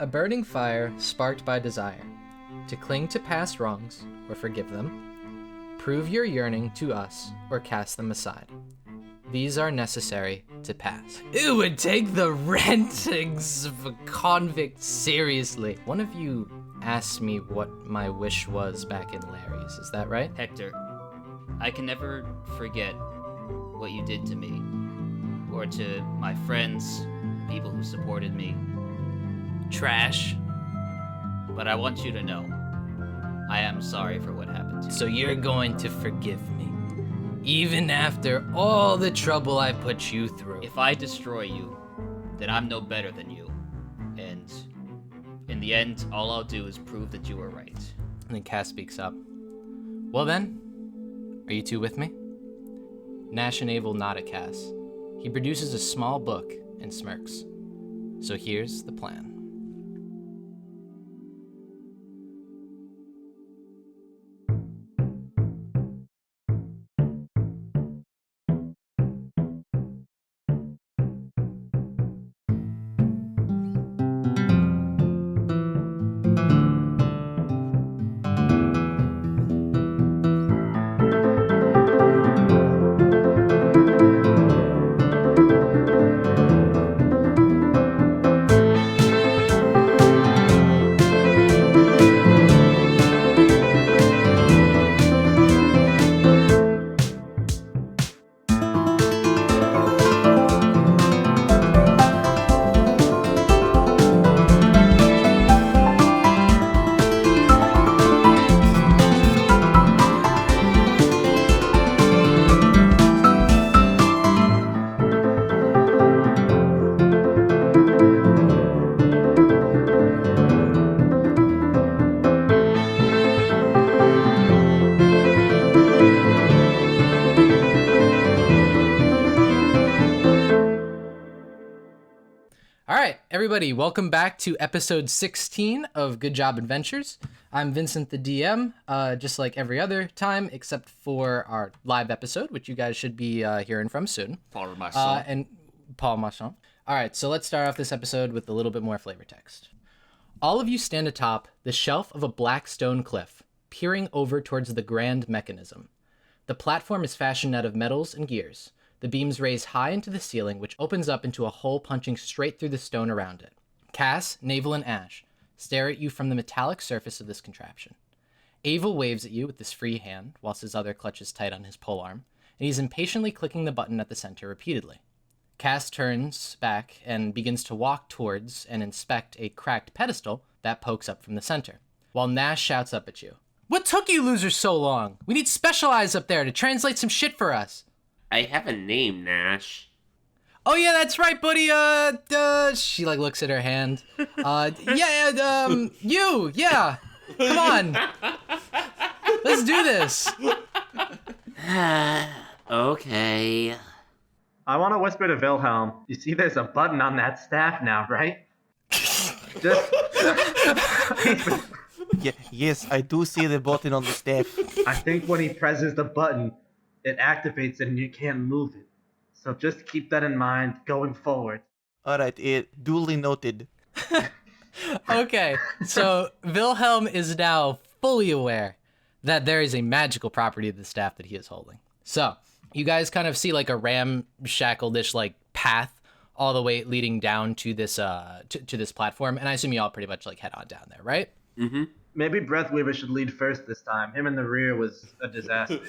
A burning fire sparked by desire, to cling to past wrongs or forgive them, prove your yearning to us or cast them aside. These are necessary to pass. It would take the rentings of a convict seriously. One of you asked me what my wish was back in Larry's, is that right? Hector, I can never forget what you did to me, or to my friends, people who supported me. Trash. But I want you to know, I am sorry for what happened to you. So you're going to forgive me, even after all the trouble I put you through. If I destroy you, then I'm no better than you. And in the end, all I'll do is prove that you were right. And then Cass speaks up. Well then, are you two with me? Nash and Abel nod at Cass. He produces a small book and smirks. So here's the plan. All right, everybody, welcome back to episode 16 of Good Job Adventures. I'm Vincent the DM, just like every other time, except for our live episode, which you guys should be hearing from soon. Paul Masson. And Paul Masson. All right, so let's start off this episode with a little bit more flavor text. All of you stand atop the shelf of a black stone cliff, peering over towards the grand mechanism. The platform is fashioned out of metals and gears. The beams raise high into the ceiling, which opens up into a hole punching straight through the stone around it. Cass, Navel, and Ash stare at you from the metallic surface of this contraption. Avel waves at you with his free hand, whilst his other clutches tight on his polearm, and he's impatiently clicking the button at the center repeatedly. Cass turns back and begins to walk towards and inspect a cracked pedestal that pokes up from the center, while Nash shouts up at you. What took you losers so long? We need Special Eyes up there to translate some shit for us. I have a name, Nash. Oh yeah, that's right, buddy. She looks at her hand. You, yeah. Come on. Let's do this. Okay. I want to whisper to Wilhelm. You see there's a button on that staff now, right? Just... Yes, I do see the button on the staff. I think when he presses the button, it activates it and you can't move it. So just keep that in mind going forward. Alright, duly noted. Okay, so Wilhelm is now fully aware that there is a magical property of the staff that he is holding. So, you guys kind of see like a ramshackle-ish like path all the way leading down to this to this platform, and I assume you all pretty much like head on down there, right? Mm-hmm. Maybe Breathweaver should lead first this time. Him in the rear was a disaster.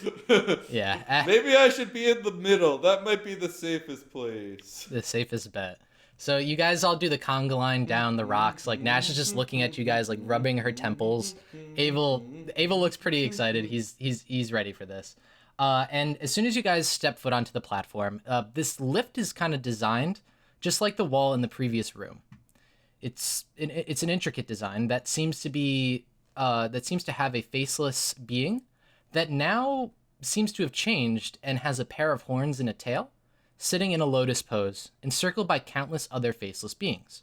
Yeah. Maybe I should be in the middle. That might be the safest place. The safest bet. So you guys all do the conga line down the rocks. Like Nash is just looking at you guys, like rubbing her temples. Abel looks pretty excited. He's ready for this. And as soon as you guys step foot onto the platform, this lift is kind of designed just like the wall in the previous room. It's an intricate design that seems to have a faceless being that now seems to have changed and has a pair of horns and a tail, sitting in a lotus pose, encircled by countless other faceless beings.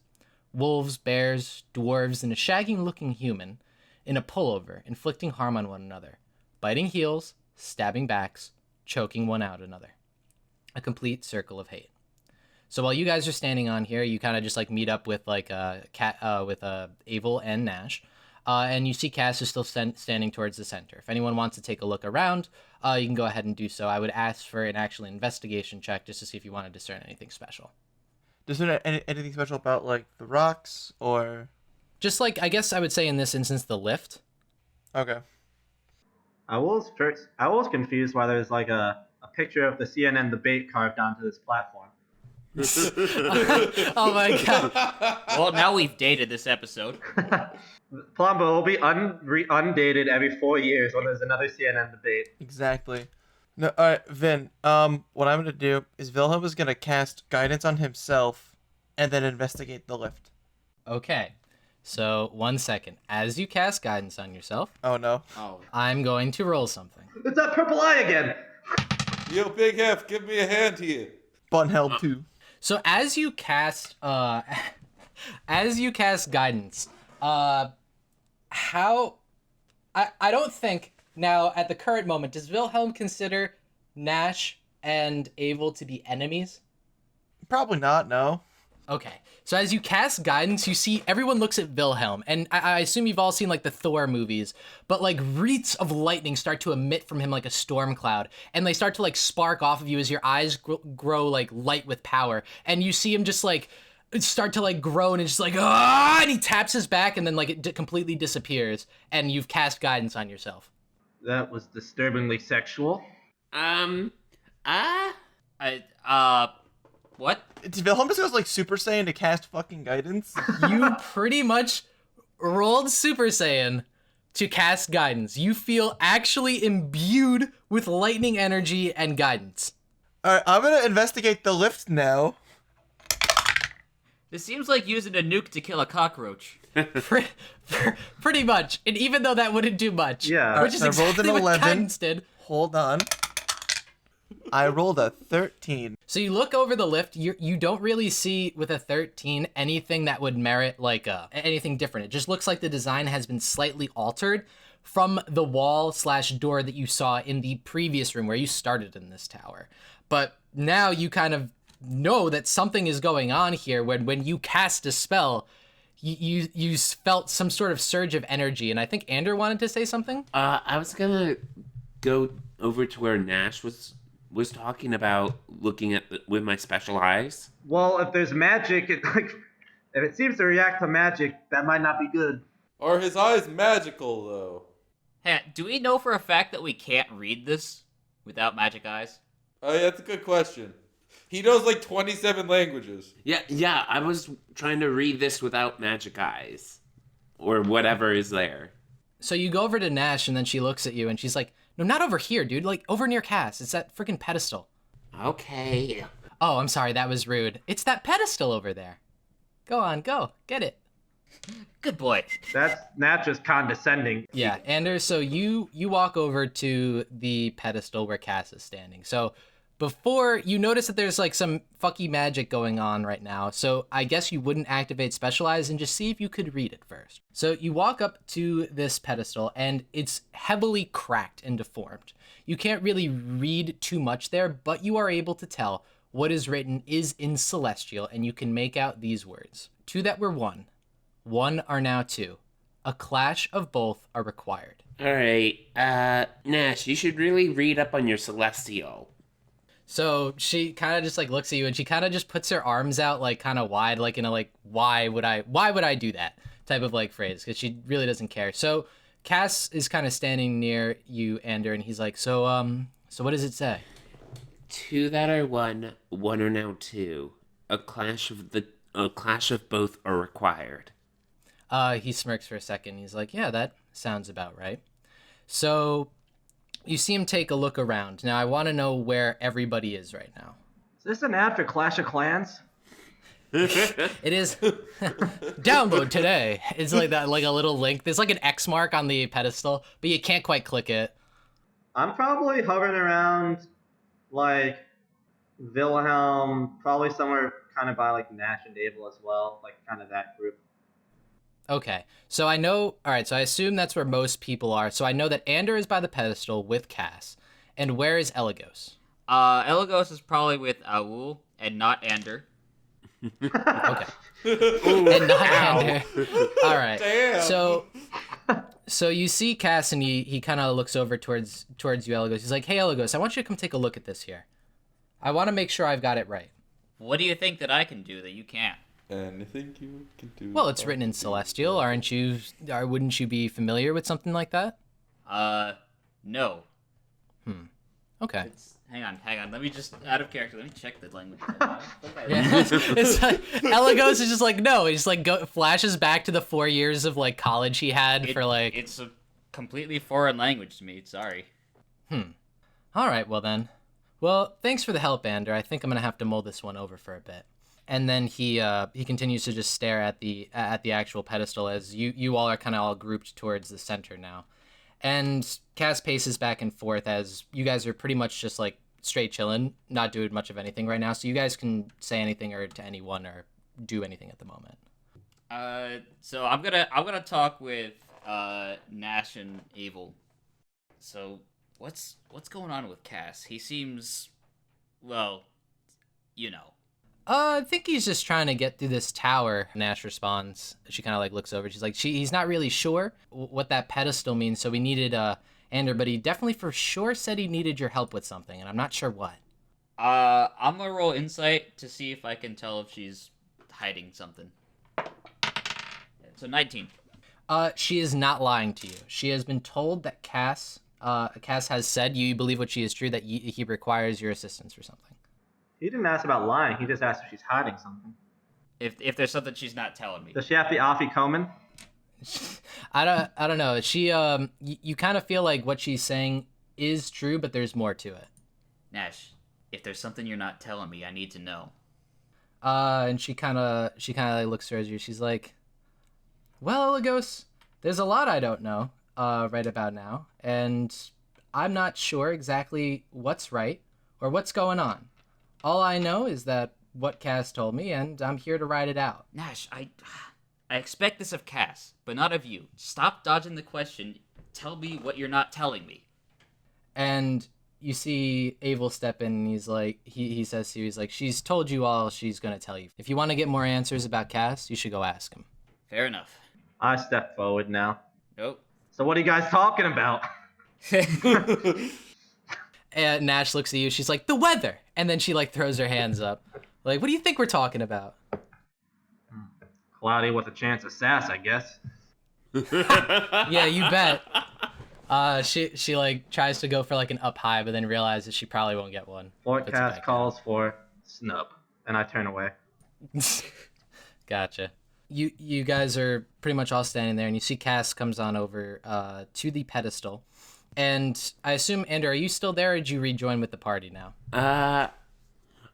Wolves, bears, dwarves, and a shaggy-looking human in a pullover, inflicting harm on one another, biting heels, stabbing backs, choking one out another. A complete circle of hate. So while you guys are standing on here, you kind of just like meet up with like Abel and Nash, and you see Cass is still standing towards the center. If anyone wants to take a look around, you can go ahead and do so. I would ask for an actual investigation check just to see if you want to discern anything special. Is there anything special about like the rocks or? Just like I guess I would say in this instance the lift. Okay. I was confused why there's like a picture of the CNN debate carved onto this platform. Oh my god. Well, now we've dated this episode. Plumbo will be undated every 4 years when there's another CNN debate. Exactly. No, all right, Vin. What I'm gonna do is Wilhelm is gonna cast guidance on himself, and then investigate the lift. Okay. So 1 second. As you cast guidance on yourself, Oh no. Oh, I'm going to roll something. It's that purple eye again! Yo, Big Hef, give me a hand here. Bunheld too. So as you cast guidance, how I don't think now at the current moment does Wilhelm consider Nash and Abel to be enemies? Probably not. No. Okay. So as you cast guidance, you see everyone looks at Wilhelm, and I assume you've all seen like the Thor movies, but like wreaths of lightning start to emit from him like a storm cloud, and they start to like spark off of you as your eyes grow like light with power, and you see him just like start to like groan and just like and he taps his back, and then like it completely disappears, and you've cast guidance on yourself. That was disturbingly sexual. What? Did Wilhelm just goes like Super Saiyan to cast fucking guidance? You pretty much rolled Super Saiyan to cast guidance. You feel actually imbued with lightning energy and guidance. All right, I'm gonna investigate the lift now. This seems like using a nuke to kill a cockroach. Pretty much. And even though that wouldn't do much, Yeah. which is I rolled an exactly what 11. guidance did. Hold on. I rolled a 13. So you look over the lift, you don't really see with a 13 anything that would merit like anything different. It just looks like the design has been slightly altered from the wall/door that you saw in the previous room where you started in this tower. But now you kind of know that something is going on here when you cast a spell, you felt some sort of surge of energy, and I think Ander wanted to say something. I was gonna go over to where Nash was talking about looking at with my special eyes. Well, if there's magic, if it seems to react to magic, that might not be good. Are his eyes magical, though? Hey, do we know for a fact that we can't read this without magic eyes? Oh, yeah, that's a good question. He knows like 27 languages. Yeah, I was trying to read this without magic eyes. Or whatever is there. So you go over to Nash, and then she looks at you, and she's like, no, not over here, dude. Like, over near Cass. It's that freaking pedestal. Okay. Oh, I'm sorry. That was rude. It's that pedestal over there. Go on. Go. Get it. Good boy. That's not just condescending. Yeah, Anders, so you walk over to the pedestal where Cass is standing. So before, you notice that there's like some fucky magic going on right now. So I guess you wouldn't activate Specialize and just see if you could read it first. So you walk up to this pedestal and it's heavily cracked and deformed. You can't really read too much there, but you are able to tell what is written is in Celestial, and you can make out these words. Two that were one are now two. A clash of both are required. Alright, Nash, you should really read up on your Celestial. So she kind of just like looks at you, and she kind of just puts her arms out like kind of wide, like in a like why would I do that type of like phrase, because she really doesn't care. So Cass is kind of standing near you, Ander, and he's like, so what does it say? Two that are one are now two. A clash of both are required. He smirks for a second. He's like, yeah, that sounds about right. So you see him take a look around. Now I want to know where everybody is right now. Is this an ad for Clash of Clans? It is. Download today. It's like that, like a little link. There's like an X mark on the pedestal, but you can't quite click it. I'm probably hovering around, like, Wilhelm, probably somewhere kind of by, like, Nash and Abel as well, like, kind of that group. Okay, so I know. All right, so I assume that's where most people are. So I know that Ander is by the pedestal with Cass, and where is Eligos? Elagos is probably with Aul and not Ander. Okay. Ooh, And not ow. Ender. All right. Damn. So you see Cass, and he kind of looks over towards you, Elagos. He's like, "Hey, Elagos, I want you to come take a look at this here. I want to make sure I've got it right." What do you think that I can do that you can't? Anything you can do. Well, it's written in Celestial. Wouldn't you be familiar with something like that? No. Okay. Hang on. Let me just, out of character, let me check the language. Yeah, it's like, Elagos is just like, no. He just like flashes back to the 4 years of like college he had for like. It's a completely foreign language to me. Sorry. All right, well then. Well, thanks for the help, Ander. I think I'm gonna have to mull this one over for a bit. And then he continues to just stare at the actual pedestal as you all are kind of all grouped towards the center now. And Cass paces back and forth as you guys are pretty much just like straight chilling, not doing much of anything right now. So you guys can say anything or to anyone or do anything at the moment. So I'm gonna talk with Nash and Abel. So what's going on with Cass? He seems, well, you know. I think he's just trying to get through this tower. Nash responds. She kind of like looks over. She's like, he's not really sure what that pedestal means. So we needed Ander, but he definitely for sure said he needed your help with something, and I'm not sure what. I'm gonna roll insight to see if I can tell if she's hiding something. So 19. She is not lying to you. She has been told that Cass has said, you believe what she is true, that he requires your assistance for something. He didn't ask about lying. He just asked if she's hiding something. If there's something she's not telling me. Does she have the afikoman? I don't know. She you kind of feel like what she's saying is true, but there's more to it. Nash, if there's something you're not telling me, I need to know. And she kind of like looks towards you. She's like, "Well, Elagos, there's a lot I don't know right about now, and I'm not sure exactly what's right or what's going on. All I know is that what Cass told me, and I'm here to ride it out." Nash, I expect this of Cass, but not of you. Stop dodging the question. Tell me what you're not telling me. And you see Abel step in, and he's like, he says to you, he's like, "She's told you all she's gonna tell you. If you want to get more answers about Cass, you should go ask him." Fair enough. I step forward now. Nope. So what are you guys talking about? And Nash looks at you. She's like, "The weather," and then she like throws her hands up, like, "What do you think we're talking about?" Cloudy with a chance of sass, I guess. Yeah, you bet. She like tries to go for like an up high, but then realizes she probably won't get one. Puts it Forecast back calls for snub, and I turn away. down. Gotcha. You guys are pretty much all standing there, and you see Cass comes on over to the pedestal. And I assume, Andrew, are you still there, or did you rejoin with the party now?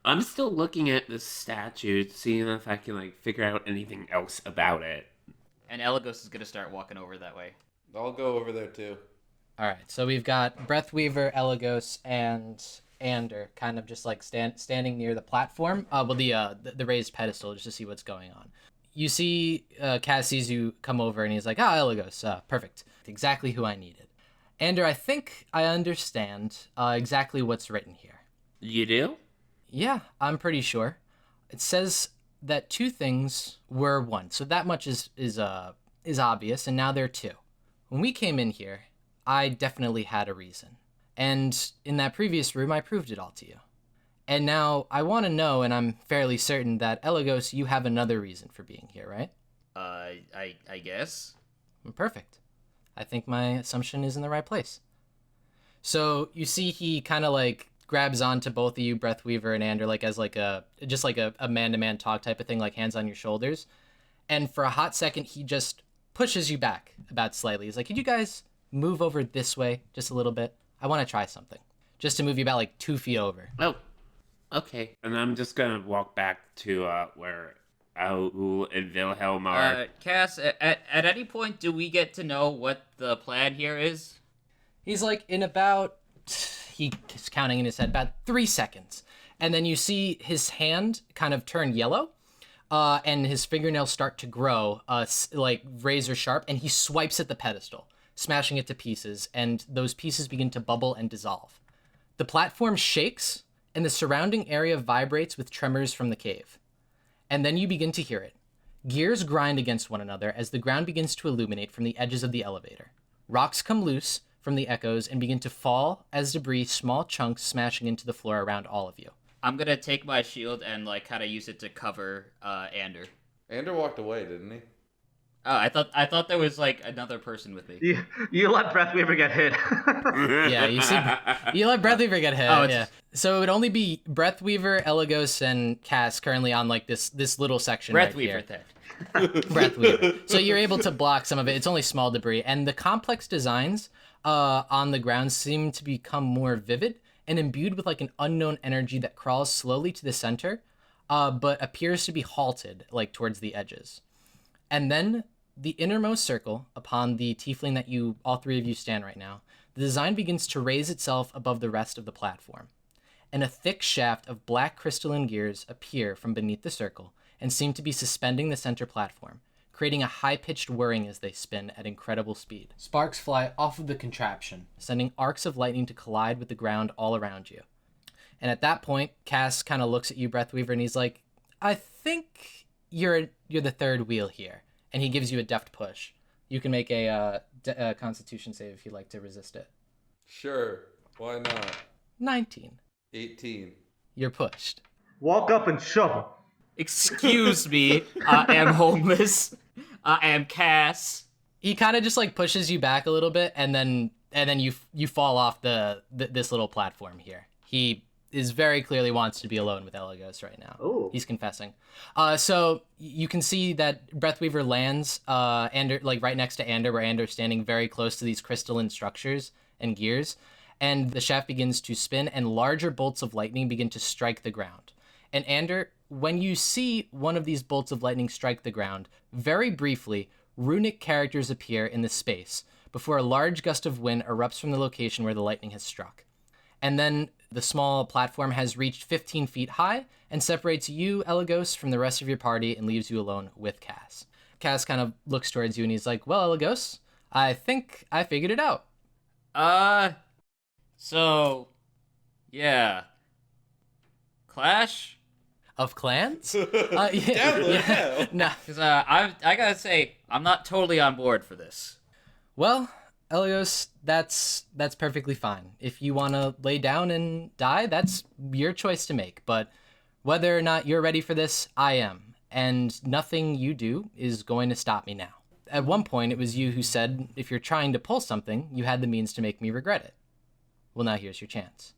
I'm still looking at this statue, seeing if I can like figure out anything else about it. And Elagos is gonna start walking over that way. I'll go over there too. All right, so we've got Breathweaver, Elagos, and Ander kind of just like standing near the platform, the raised pedestal, just to see what's going on. You see Cass sees you come over, and he's like, Elagos, perfect. Exactly who I needed. Ander, I think I understand exactly what's written here. You do? Yeah, I'm pretty sure. It says that two things were one, so that much is obvious, and now there are two. When we came in here, I definitely had a reason, and in that previous room, I proved it all to you. And now I want to know, and I'm fairly certain that Elagos, you have another reason for being here, right? I guess. Perfect. I think my assumption is in the right place. So you see he kind of like grabs onto both of you, Breathweaver and Ander, like as like a man-to-man talk type of thing, like hands on your shoulders. And for a hot second, he just pushes you back about slightly. He's like, "Could you guys move over this way just a little bit? I want to try something." Just to move you about like 2 feet over. Oh, okay. And I'm just gonna walk back to where Aul and Wilhelm are. Cass, at any point do we get to know what the plan here is? He's like, in about, he's counting in his head, about 3 seconds. And then you see his hand kind of turn yellow, and his fingernails start to grow, like razor sharp, and he swipes at the pedestal, smashing it to pieces, and those pieces begin to bubble and dissolve. The platform shakes, and the surrounding area vibrates with tremors from the cave. And then you begin to hear it. Gears grind against one another as the ground begins to illuminate from the edges of the elevator. Rocks come loose from the echoes and begin to fall as debris, small chunks smashing into the floor around all of you. I'm gonna take my shield and like kind of use it to cover Ander. Ander walked away, didn't he? Oh, I thought there was like another person with me. You let Breathweaver get hit. Yeah, you let Breathweaver get hit. Oh, it's- Yeah. So it would only be Breathweaver, Elagos, and Cass currently on like this little section right here. Breathweaver then. Breathweaver. So you're able to block some of it. It's only small debris, and the complex designs on the ground seem to become more vivid and imbued with like an unknown energy that crawls slowly to the center, but appears to be halted like towards the edges. And then the innermost circle upon the tiefling that you all three of you stand right now, the design begins to raise itself above the rest of the platform, and a thick shaft of black crystalline gears appear from beneath the circle and seem to be suspending the center platform, creating a high-pitched whirring as they spin at incredible speed. Sparks fly off of the contraption, sending arcs of lightning to collide with the ground all around you. And at that point, Cass kind of looks at you, Breathweaver, and he's like, I think you're the third wheel here. And he gives you a deft push. You can make a Constitution save if you'd like to resist it. Sure. Why not? 19. 18. You're pushed. Walk up and shove him. Excuse me, I am homeless. I am Cass. He kind of just like pushes you back a little bit, and then you fall off this little platform here. He is very clearly wants to be alone with Elagos right now. Ooh. He's confessing. So you can see that Breathweaver lands Ander, like right next to Ander, where Ander's standing very close to these crystalline structures and gears, and the shaft begins to spin, and larger bolts of lightning begin to strike the ground. And Ander, when you see one of these bolts of lightning strike the ground, very briefly, runic characters appear in the space before a large gust of wind erupts from the location where the lightning has struck. And then the small platform has reached 15 feet high and separates you, Elagos, from the rest of your party and leaves you alone with Cass. Cass kind of looks towards you and he's like, well, Elagos, I think I figured it out. So, yeah. Clash? Of clans? Download now. No. Because I gotta say, I'm not totally on board for this. Well, Elagos, that's perfectly fine. If you want to lay down and die, that's your choice to make. But whether or not you're ready for this, I am. And nothing you do is going to stop me now. At one point, it was you who said, if you're trying to pull something, you had the means to make me regret it. Well, now here's your chance.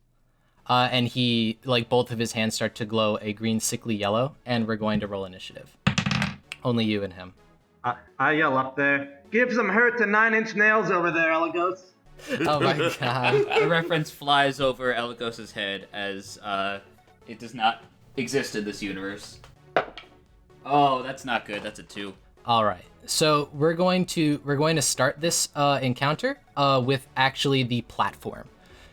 And he, like, both of his hands start to glow a green sickly yellow, and we're going to roll initiative. Only you and him. I yell up there, give some hurt to 9-inch nails over there, Elagos. Oh my god. The reference flies over Elagos' head as it does not exist in this universe. Oh, that's not good. That's a 2. All right. So we're going to start this encounter with actually the platform.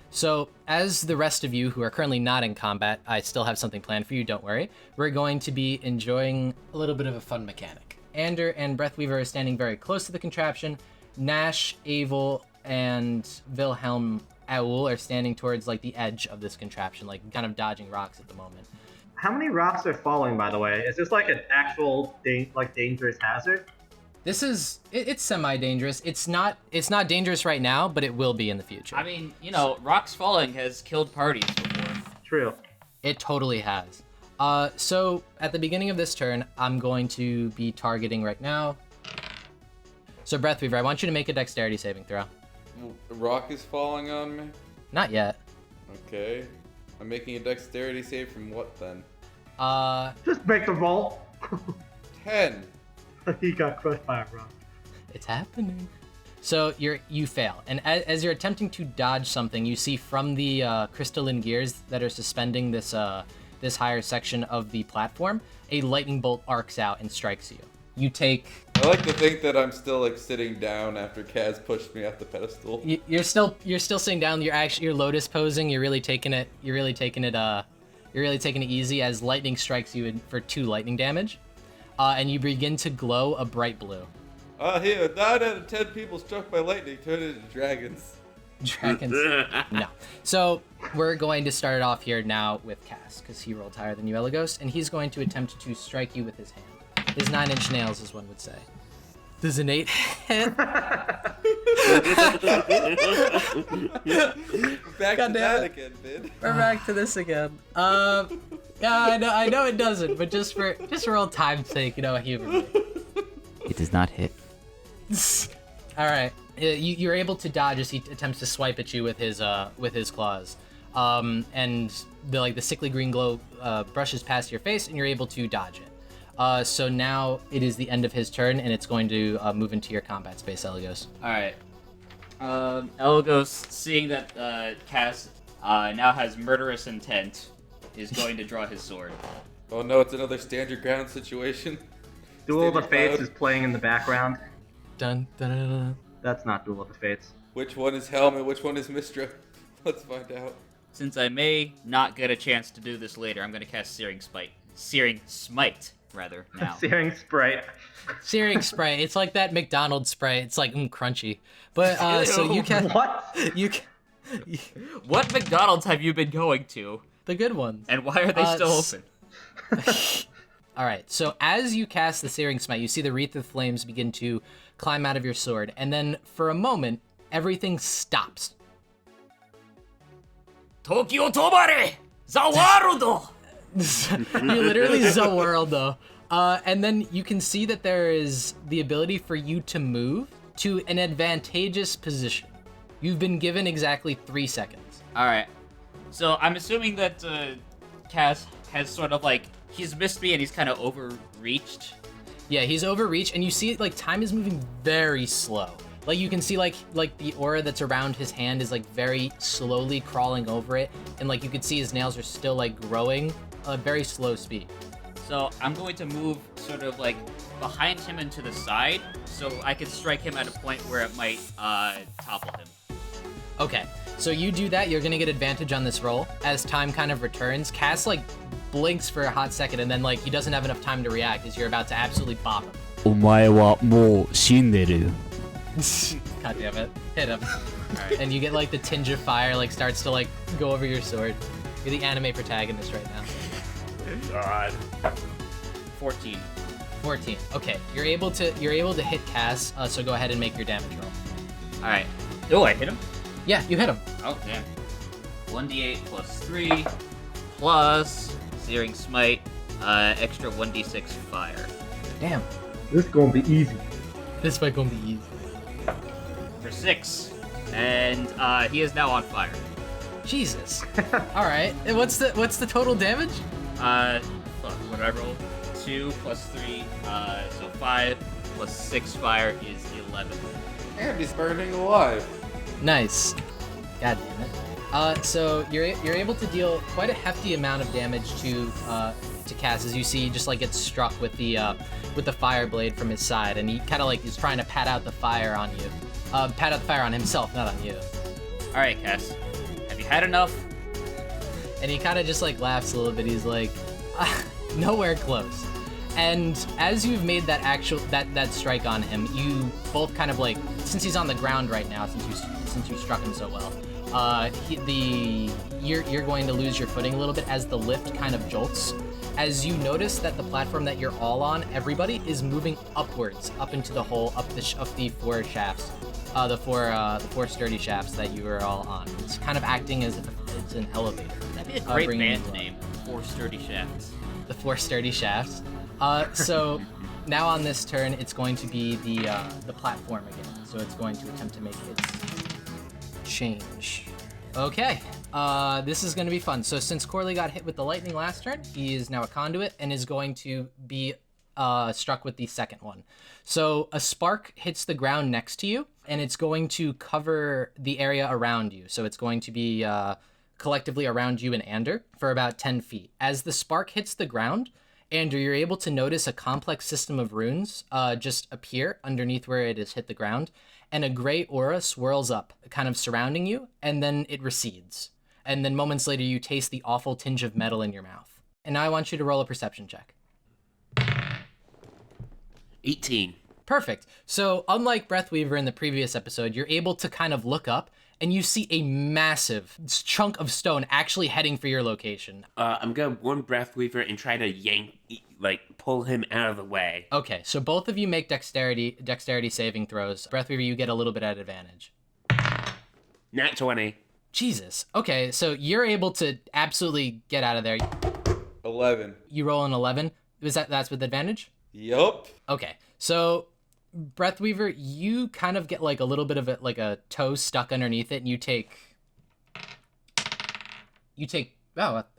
So as the rest of you who are currently not in combat, I still have something planned for you, don't worry. We're going to be enjoying a little bit of a fun mechanic. Ander and Breathweaver are standing very close to the contraption. Nash, Avel, and Wilhelm Owl are standing towards like the edge of this contraption, like kind of dodging rocks at the moment. How many rocks are falling, by the way? Is this like an actual dangerous hazard? This is it's semi-dangerous. It's not dangerous right now, but it will be in the future. I mean, you know, rocks falling has killed parties before. True. It totally has. So at the beginning of this turn, I'm going to be targeting right now. So Breathweaver, I want you to make a dexterity saving throw. The rock is falling on me. Not yet. Okay. I'm making a dexterity save from what then? Just make the roll. 10. He got crushed by a rock. It's happening. So you fail, and as you're attempting to dodge something, you see from the crystalline gears that are suspending this this higher section of the platform, a lightning bolt arcs out and strikes you. You take. I like to think that I'm still like sitting down after Kaz pushed me off the pedestal. You're still sitting down. You're lotus posing. You're really taking it easy as lightning strikes you for 2 lightning damage, and you begin to glow a bright blue. Here, 9 out of 10 people struck by lightning turn into dragons. Dragons. No. So we're going to start it off here now with Cass, because he rolled higher than you, Elagos, and he's going to attempt to strike you with his hand. His 9-inch nails, as one would say. Does an 8 hit? Back God to damn that it. again, Vin. We're back to this again. Yeah, I know it doesn't, but just for old time's sake, a human being. It does not hit. All right, you're able to dodge as he attempts to swipe at you with his claws, and the sickly green glow brushes past your face, and you're able to dodge it. So now it is the end of his turn, and it's going to move into your combat space, Elagos. All right. Elagos, seeing that Cass now has murderous intent, is going to draw his sword. Oh no, it's another stand your ground situation. Duel of the Stand your Fates ground. is playing in the background. Dun dun dun dun. That's not Duel of the Fates. Which one is Helm and which one is Mistra? Let's find out. Since I may not get a chance to do this later, I'm going to cast Searing Smite, rather, now. Searing Sprite. Searing Sprite. It's like that McDonald's Sprite. It's like crunchy. But so you can What? you can What McDonald's have you been going to? the good ones. And why are they still open? All right, so as you cast the Searing Smite, you see the wreath of flames begin to climb out of your sword, and then for a moment, everything stops. Tokyo Tobare! Zawarudo! You literally Zaworld though. And then you can see that there is the ability for you to move to an advantageous position. You've been given exactly 3 seconds. Alright. So I'm assuming that Cass has sort of he's missed me and he's kind of overreached. Yeah, he's overreached, and you see time is moving very slow. You can see the aura that's around his hand is very slowly crawling over it, and you can see his nails are still growing at a very slow speed. So I'm going to move sort of behind him and to the side so I can strike him at a point where it might topple him. Okay, so you do that, you're gonna get advantage on this roll. As time kind of returns, Cass blinks for a hot second, and then he doesn't have enough time to react as you're about to absolutely bop him. お前はもう死んでる。 God damn it. Hit him. And you get the tinge of fire starts to go over your sword. You're the anime protagonist right now. God. 14. 14. Okay, you're able to hit Cass, so go ahead and make your damage roll. Alright. Oh, I hit him? Yeah, you hit him. Oh, damn. 1d8 plus 3 plus Searing Smite, extra 1d6 fire. Damn. This is gonna be easy. This might gonna be easy. For 6. And he is now on fire. Jesus. Alright. And what's the total damage? What did I roll? 2 plus 3, so 5 plus 6 fire is 11. And he's burning alive. Nice. God damn it. So you're able to deal quite a hefty amount of damage to Cass as you see he just gets struck with the fire blade from his side, and he kind of is trying to pat out the fire on you. Pat out the fire on himself, not on you. Alright, Cass. Have you had enough? And he kind of just laughs a little bit. He's like, nowhere close. And as you've made that strike on him, you both kind of since he's on the ground right now, since you struck him so well, you're going to lose your footing a little bit as the lift kind of jolts. As you notice that the platform that you're all on, everybody is moving upwards, up into the hole, up the 4 shafts, the four sturdy shafts that you are all on. It's kind of acting as if it's an elevator. That'd be a great bringing band you up. name. 4 sturdy shafts. The 4 sturdy shafts. So now on this turn, it's going to be the platform again. So it's going to attempt to make its change. Okay. This is going to be fun. So since Corley got hit with the lightning last turn, he is now a conduit and is going to be struck with the second one. So a spark hits the ground next to you, and it's going to cover the area around you. So it's going to be collectively around you and Ander for about 10 feet. As the spark hits the ground, Ander, you're able to notice a complex system of runes just appear underneath where it has hit the ground, and a gray aura swirls up, kind of surrounding you, and then it recedes. And then moments later, you taste the awful tinge of metal in your mouth. And now I want you to roll a perception check. 18. Perfect. So unlike Breathweaver in the previous episode, you're able to kind of look up and you see a massive chunk of stone actually heading for your location. I'm gonna warn Breathweaver and try to pull him out of the way. Okay, so both of you make dexterity saving throws. Breathweaver, you get a little bit at advantage. Nat 20. Jesus. Okay, so you're able to absolutely get out of there. 11. You roll an 11. That's with advantage? Yup. Okay, so Breathweaver, you kind of get like a little bit of a toe stuck underneath it, and you take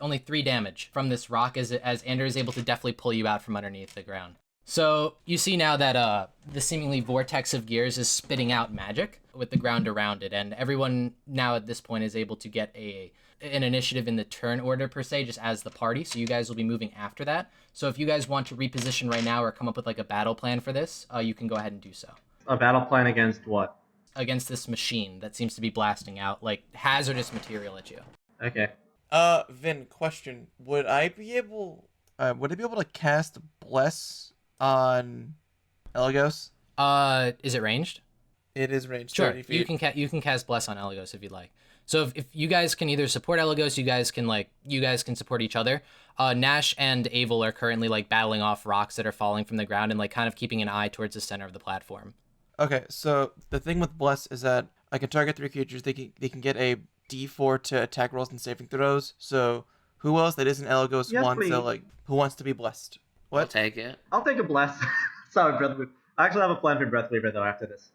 only 3 damage from this rock as Ander is able to deftly pull you out from underneath the ground. So you see now that the seemingly vortex of gears is spitting out magic with the ground around it, and everyone now at this point is able to get an initiative in the turn order per se, just as the party. So you guys will be moving after that. So if you guys want to reposition right now or come up with like a battle plan for this, you can go ahead and do so. A battle plan against what? Against this machine that seems to be blasting out like hazardous material at you. Okay. Vin, question: would I be able to cast Bless on Elagos? Is it ranged? It is ranged. Sure. 30 feet. You can cast Bless on Elagos if you'd like. So if you guys can either support Elagos, you guys can support each other. Nash and Avel are currently like battling off rocks that are falling from the ground and like kind of keeping an eye towards the center of the platform. Okay, so the thing with Bless is that I can target 3 creatures. They can get a D4 to attack rolls and saving throws. So who else that isn't Elagos Yes, wants please. to who wants to be blessed? I'll What? take it. I'll take a bless. Sorry, Breathweaver. I actually have a plan for Breathweaver though after this.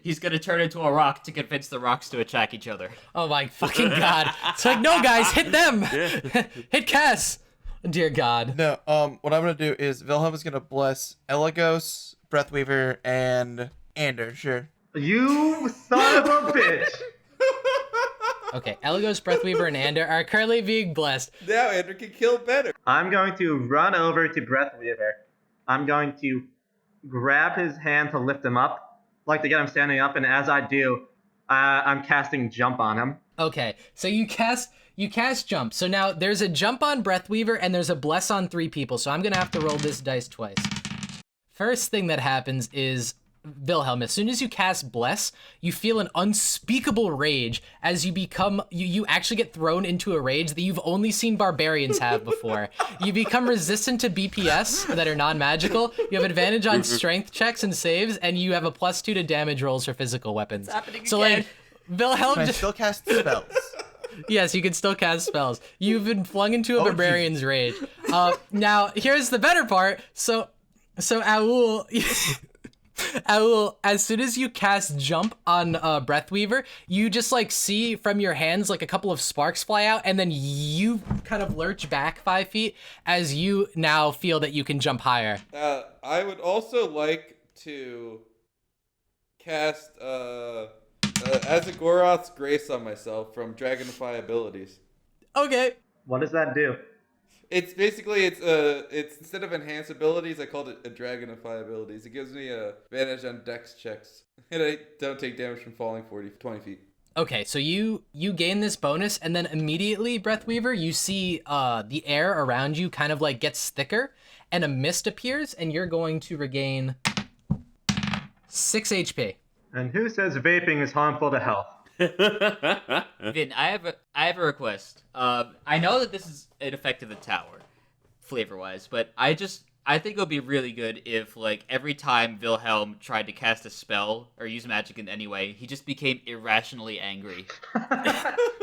He's gonna turn into a rock to convince the rocks to attack each other. Oh my fucking god! It's like, no guys, hit them, hit Cass. Dear God. No. What I'm gonna do is Wilhelm is gonna bless Elagos, Breathweaver, and Ander. Sure. You son of a bitch! Okay, Elagos, Breathweaver, and Ander are currently being blessed. Now Andrew can kill better. I'm going to run over to Breathweaver. I'm going to grab his hand to lift him up, like to get him standing up, and as I do, I'm casting Jump on him. Okay, so you cast Jump. So now there's a Jump on Breathweaver and there's a Bless on 3 people. So I'm gonna have to roll this dice twice. First thing that happens is Wilhelm, as soon as you cast Bless, you feel an unspeakable rage as you become, you actually get thrown into a rage that you've only seen barbarians have before. You become resistant to BPS that are non-magical, you have advantage on strength checks and saves, and you have a +2 to damage rolls for physical weapons. It's happening So again. like, Wilhelm Can I just... still cast spells? Yes, you can still cast spells. You've been flung into a barbarian's rage. Now, here's the better part. So Aul... Aul, as soon as you cast Jump on Breathweaver, you just like see from your hands like a couple of sparks fly out, and then you kind of lurch back 5 feet as you now feel that you can jump higher. I would also like to cast Azagoroth's Grace on myself from Dragonify abilities. Okay. What does that do? It's basically it's instead of enhance abilities, I called it a Dragonify abilities. It gives me a advantage on Dex checks, and I don't take damage from falling 20 feet. Okay, so you gain this bonus, and then immediately, Breathweaver, you see the air around you kind of like gets thicker, and a mist appears, and you're going to regain 6 HP. And who says vaping is harmful to health? Vin, I have a request. I know that this is an effect of the tower, flavor-wise, but I think it would be really good if, like, every time Wilhelm tried to cast a spell or use magic in any way, he just became irrationally angry.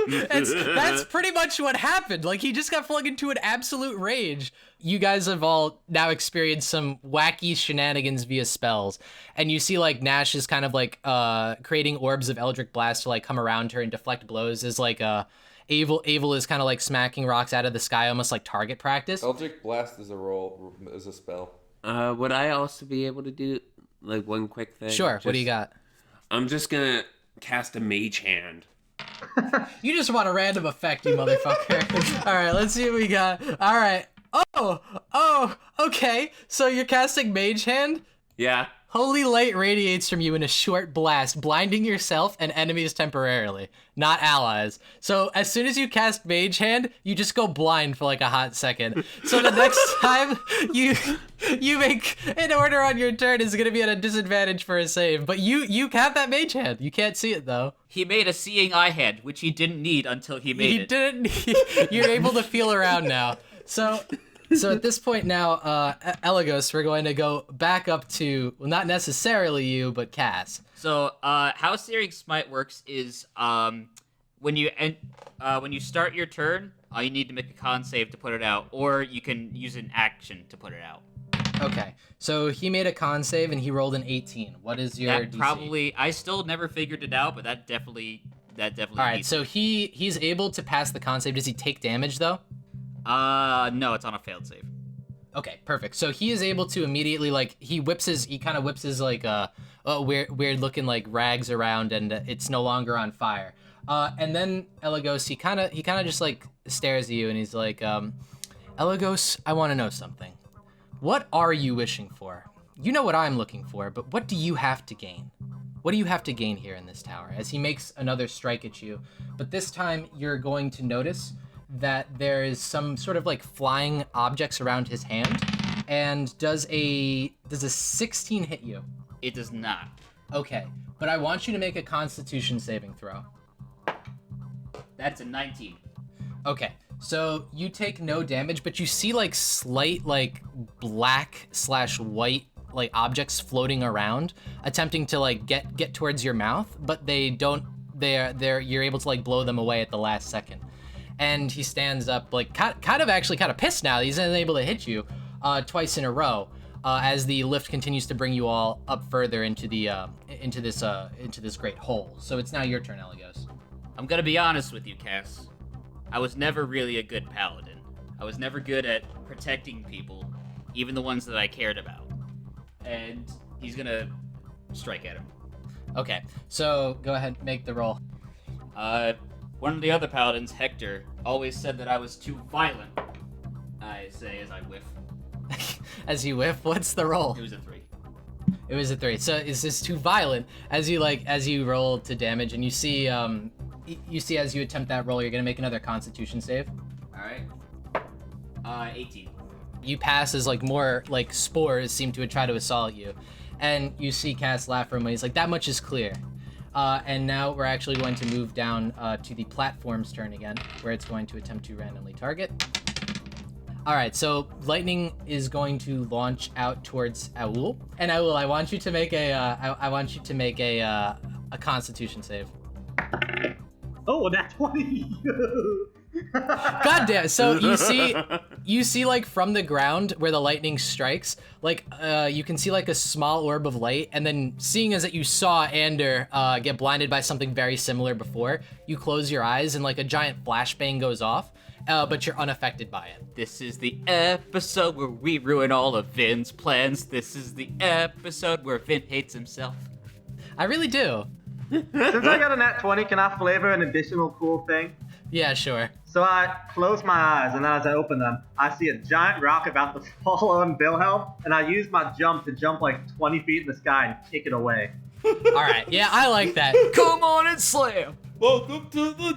That's pretty much what happened. Like, he just got flung into an absolute rage. You guys have all now experienced some wacky shenanigans via spells, and you see like Nash is kind of like creating orbs of Eldritch Blast to like come around her and deflect blows as like Avel is kind of like smacking rocks out of the sky, almost like target practice. Eldritch Blast is a spell. Would I also be able to do like one quick thing? Sure. What do you got? I'm just gonna cast a Mage Hand. You just want a random effect, you motherfucker. All right, let's see what we got. All right. Oh, okay. So you're casting Mage Hand? Yeah. Holy light radiates from you in a short blast, blinding yourself and enemies temporarily, not allies. So as soon as you cast Mage Hand, you just go blind for like a hot second. So the next time you make an order on your turn is gonna be at a disadvantage for a save. But you have that Mage Hand. You can't see it though. He made a seeing eye hand, which he didn't need until he made You it. didn't. You're able to feel around now. So at this point now, Elagos, we're going to go back up to, well, not necessarily you, but Cass. So, how Searing Smite works is, when you start your turn, you need to make a con save to put it out, or you can use an action to put it out. Okay, so he made a con save and he rolled an 18. What is your That DC? probably, I still never figured it out, but that definitely. All right, beats so it. he's able to pass the con save. Does he take damage though? No, it's on a failed save. Okay, perfect. So he is able to immediately, like, he kind of whips his like weird looking like rags around, and it's no longer on fire. And then Elagos, he kind of just like stares at you and he's like, Elagos, I want to know something. What are you wishing for? You know what I'm looking for, but what do you have to gain? What do you have to gain here in this tower? As he makes another strike at you, but this time you're going to notice that there is some sort of like flying objects around his hand. And does a 16 hit you? It does not. Okay, but I want you to make a Constitution saving throw. That's a 19. Okay, so you take no damage, but you see like slight like black/white like objects floating around, attempting to like get towards your mouth, but they don't. You're able to like blow them away at the last second. And he stands up, like kind of pissed now that he's unable to hit you twice in a row, as the lift continues to bring you all up further into this great hole. So it's now your turn, Elagos. I'm gonna be honest with you, Cass. I was never really a good paladin. I was never good at protecting people, even the ones that I cared about. And he's gonna strike at him. Okay, so go ahead, make the roll. One of the other paladins, Hector, always said that I was too violent. I say as I whiff. As you whiff, what's the roll? It was a 3. It was a 3. So is this too violent? As you roll to damage, and you see as you attempt that roll, you're gonna make another Constitution save. Alright. 18. You pass as like more like spores seem to try to assault you, and you see Cass laugh for a moment. He's like, that much is clear. And now we're actually going to move down to the platform's turn again, where it's going to attempt to randomly target. All right, so lightning is going to launch out towards Aul, and Aul, I want you to make a Constitution save. Oh, that's 20. God damn! So you see like from the ground where the lightning strikes, like you can see like a small orb of light, and then seeing as that you saw Ander get blinded by something very similar before, you close your eyes and like a giant flashbang goes off, but you're unaffected by it. This is the episode where we ruin all of Vin's plans. This is the episode where Vin hates himself. I really do. Since I got a nat 20, can I flavor an additional cool thing? Yeah, sure. So I close my eyes, and as I open them, I see a giant rock about to fall on Wilhelm, and I use my jump to jump like 20 feet in the sky and kick it away. All right, yeah, I like that. Come on and slam! Welcome to the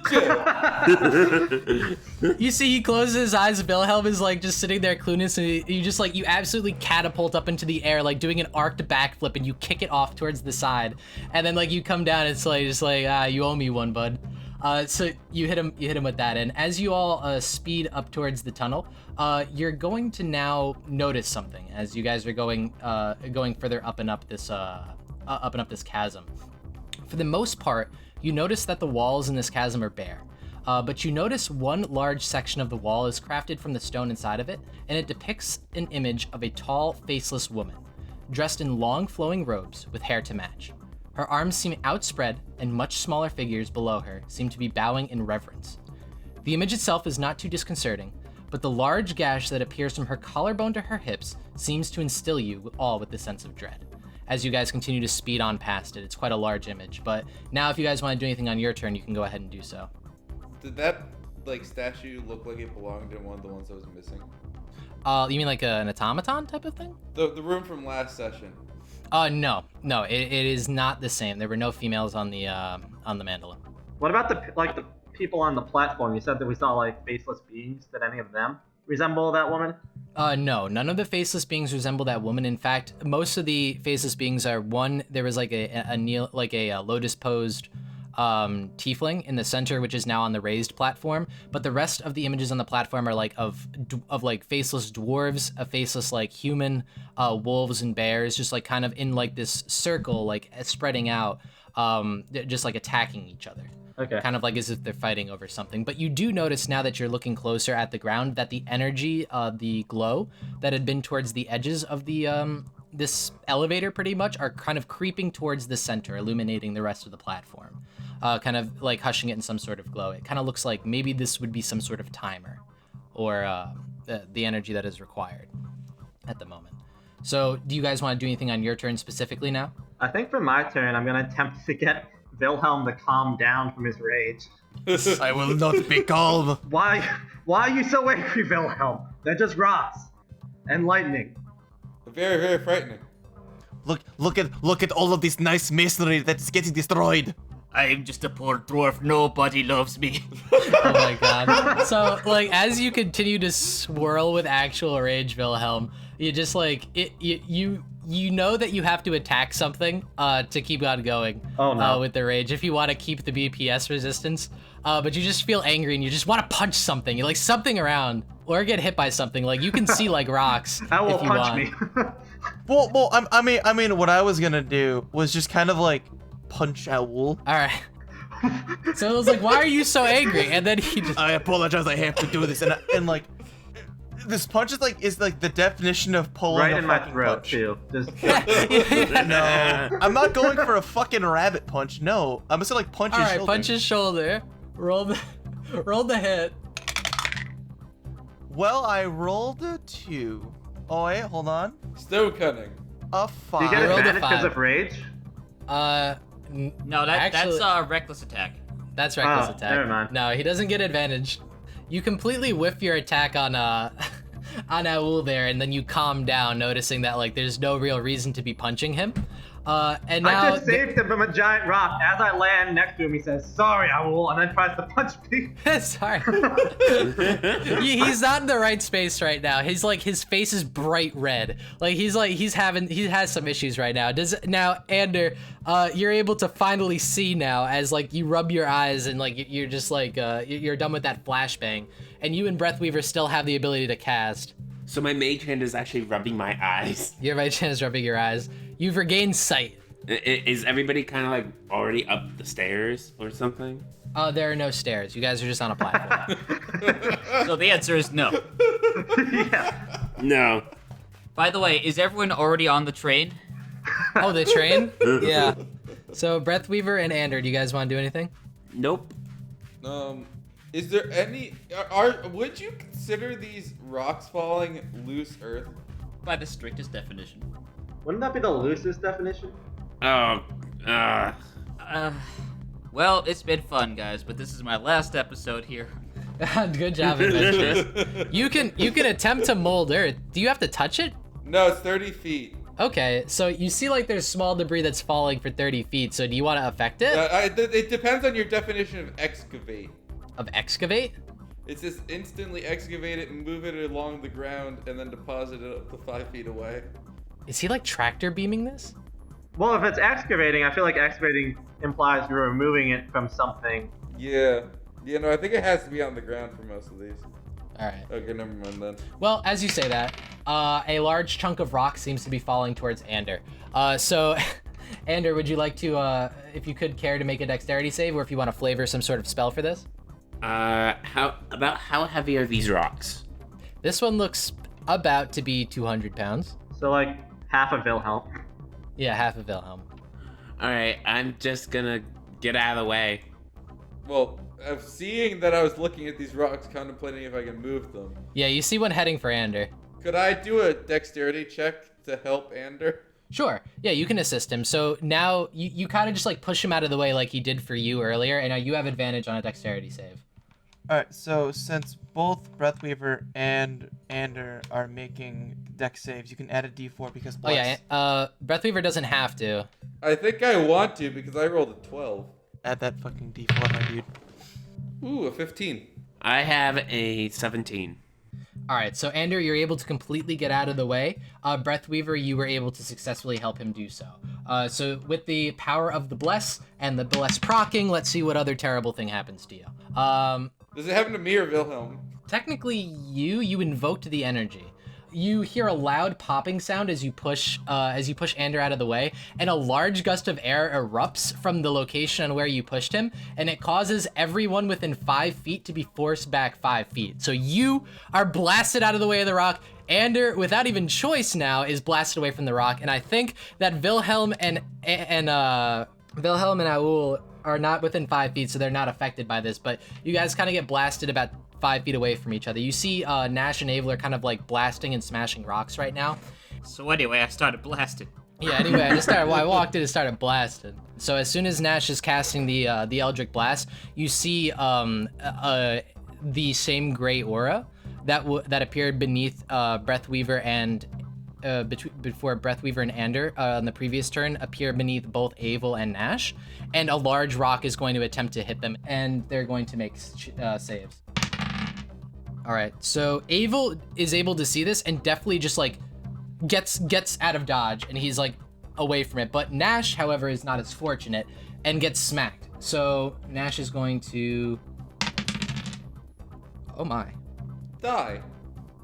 jail. You see, he closes his eyes. Wilhelm is like just sitting there clueless, and you absolutely catapult up into the air, like doing an arced backflip, and you kick it off towards the side, and then like you come down. It's like you owe me one, bud. So you hit him with that, and as you all speed up towards the tunnel, you're going to now notice something as you guys are going further up and up this chasm. For the most part, you notice that the walls in this chasm are bare, but you notice one large section of the wall is crafted from the stone inside of it, and it depicts an image of a tall, faceless woman, dressed in long, flowing robes with hair to match. Her arms seem outspread, and much smaller figures below her seem to be bowing in reverence. The image itself is not too disconcerting, but the large gash that appears from her collarbone to her hips seems to instill you all with a sense of dread. As you guys continue to speed on past it, it's quite a large image, but now if you guys want to do anything on your turn, you can go ahead and do so. Did that like statue look like it belonged in one of the ones I was missing? You mean like an automaton type of thing? The room from last session. No, it is not the same. There were no females on the mandolin. What about the people on the platform? You said that we saw like faceless beings. Did any of them resemble that woman? No, none of the faceless beings resemble that woman. In fact, most of the faceless beings are one. There was like a lotus posed tiefling in the center, which is now on the raised platform. But the rest of the images on the platform are like of like faceless dwarves, a faceless like human, wolves and bears, just like kind of in like this circle, like spreading out, just like attacking each other. Okay. Kind of like as if they're fighting over something. But you do notice now that you're looking closer at the ground that the energy, the glow that had been towards the edges of the this elevator pretty much are kind of creeping towards the center, illuminating the rest of the platform. Kind of like hushing it in some sort of glow. It kind of looks like maybe this would be some sort of timer or the energy that is required at the moment. So do you guys want to do anything on your turn specifically now? I think for my turn, I'm gonna attempt to get Wilhelm to calm down from his rage. I will not be calm. Why are you so angry, Wilhelm? They're just rocks and lightning. Very, very frightening. Look at all of this nice masonry that is getting destroyed. I am just a poor dwarf. Nobody loves me. Oh my god. So, like, as you continue to swirl with actual rage, Wilhelm, you just, like, you know that you have to attack something to keep on going with the rage if you want to keep the BPS resistance. But you just feel angry and you just want to punch something. You like something around or get hit by something. Like, you can see, like, rocks That will if you punch want. me. Well, I mean, what I was gonna do was just kind of like punch Owl. All right. So it was like, why are you so angry? And then he just... I apologize. I have to do this, and like, this punch is like the definition of pulling Right a in my fucking throat punch. too. Just No, I'm not going for a fucking rabbit punch. No, I'm just gonna like punch All his right, shoulder. punch his shoulder. Roll the hit. Well, I rolled a 2. Oh wait, hold on. Stone cunning. A do 5. you get I rolled a advantage because 5. of rage? No, Actually- that's reckless attack. That's reckless Oh, attack. never mind. No, he doesn't get advantage. You completely whiff your attack on on Aul there, and then you calm down, noticing that like there's no real reason to be punching him. And now I just saved him from a giant rock. As I land next to him, he says, "Sorry, Owl," and then tries to punch me. sorry. He's not in the right space right now. His face is bright red. Like he has some issues right now. Now, Ander, you're able to finally see now as like you rub your eyes and like you're just like you're done with that flashbang, and you and Breathweaver still have the ability to cast. So my mage hand is actually rubbing my eyes. Your right hand is rubbing your eyes. You've regained sight. Is everybody kind of like already up the stairs or something? There are no stairs. You guys are just on a platform. So the answer is no. Yeah. No. By the way, is everyone already on the train? Oh, the train? Yeah. So Breathweaver and Ander, do you guys want to do anything? Nope. Is there any? Would you consider these rocks falling loose earth? By the strictest definition. Wouldn't that be the loosest definition? Oh. Well, it's been fun, guys, but this is my last episode here. Good job, Adventurous. You can attempt to mold earth. Do you have to touch it? No, it's 30 feet. Okay, so you see like there's small debris that's falling for 30 feet, so do you want to affect it? It depends on your definition of excavate. Of excavate? It's just instantly excavate it and move it along the ground and then deposit it up to 5 feet away. Is he like tractor beaming this? Well, if it's excavating, I feel like excavating implies you're removing it from something. Yeah. Yeah, no, I think it has to be on the ground for most of these. Alright. Okay, never mind then. Well, as you say that, a large chunk of rock seems to be falling towards Ander. So, Ander, would you like to, if you could care to make a dexterity save, or if you want to flavor some sort of spell for this? How heavy are these rocks? This one looks about to be 200 pounds. So like half of Wilhelm. Yeah, half of Wilhelm. All right, I'm just gonna get out of the way. Well, seeing that I was looking at these rocks, contemplating if I can move them, Yeah, you see one heading for Ander. could I do a dexterity check to help Ander? Sure. Yeah, you can assist him. So now you kind of just like push him out of the way like he did for you earlier, and now you have advantage on a dexterity save. Alright, so since both Breathweaver and Ander are making deck saves, you can add a d4 because Oh Bless. yeah, Breathweaver doesn't have to. I think I want to because I rolled a 12. Add that fucking d4, my dude. Ooh, a 15. I have a 17. All right, so Ander, you're able to completely get out of the way. Breathweaver, you were able to successfully help him do so. So with the power of the Bless and the Bless procking, let's see what other terrible thing happens to you. Does it happen to me or Wilhelm? Technically, you invoked the energy. You hear a loud popping sound as you push Ander out of the way, and a large gust of air erupts from the location where you pushed him, and it causes everyone within 5 feet to be forced back 5 feet. So you are blasted out of the way of the rock. Ander, without even choice now, is blasted away from the rock, and I think that Wilhelm and Aul are not within 5 feet, so they're not affected by this, but you guys kind of get blasted about 5 feet away from each other. You see Nash and Abel are kind of like blasting and smashing rocks right now. So anyway, I started blasting. Yeah, anyway, I walked in and started blasting. So as soon as Nash is casting the Eldritch Blast, you see the same gray aura that appeared beneath Breathweaver and before Breathweaver and Ander on the previous turn appear beneath both Avel and Nash, and a large rock is going to attempt to hit them, and they're going to make saves. All right, so Avel is able to see this and definitely just like gets out of dodge, and he's like away from it. But Nash, however, is not as fortunate and gets smacked. So Nash is going to, oh my, Die.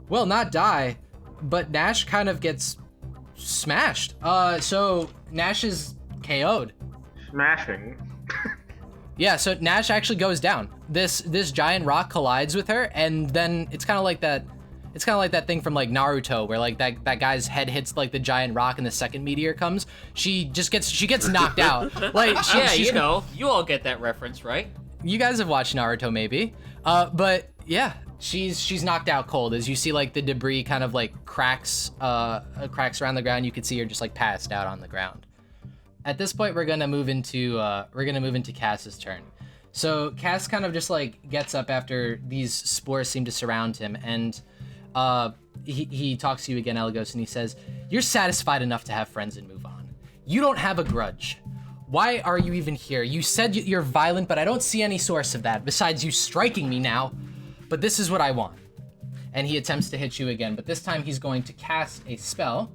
well, not die, but Nash kind of gets smashed. So Nash is KO'd. Smashing. Yeah, so Nash actually goes down. This giant rock collides with her, and then it's kind of like that. It's kind of like that thing from like Naruto, where like that guy's head hits like the giant rock, and the second meteor comes. She gets knocked out. Like Yeah, she's, you know, you all get that reference, right? you guys have watched Naruto maybe, but yeah, she's knocked out cold as you see like the debris kind of like cracks around the ground. You could see her just like passed out on the ground. At this point, we're gonna move into Cass's turn. So Cass kind of just like gets up after these spores seem to surround him, and he talks to you again, Elagos, and he says, "You're satisfied enough to have friends and move on. You don't have a grudge. Why are you even here? You said you're violent, but I don't see any source of that, besides you striking me now. But this is what I want." And he attempts to hit you again, but this time he's going to cast a spell.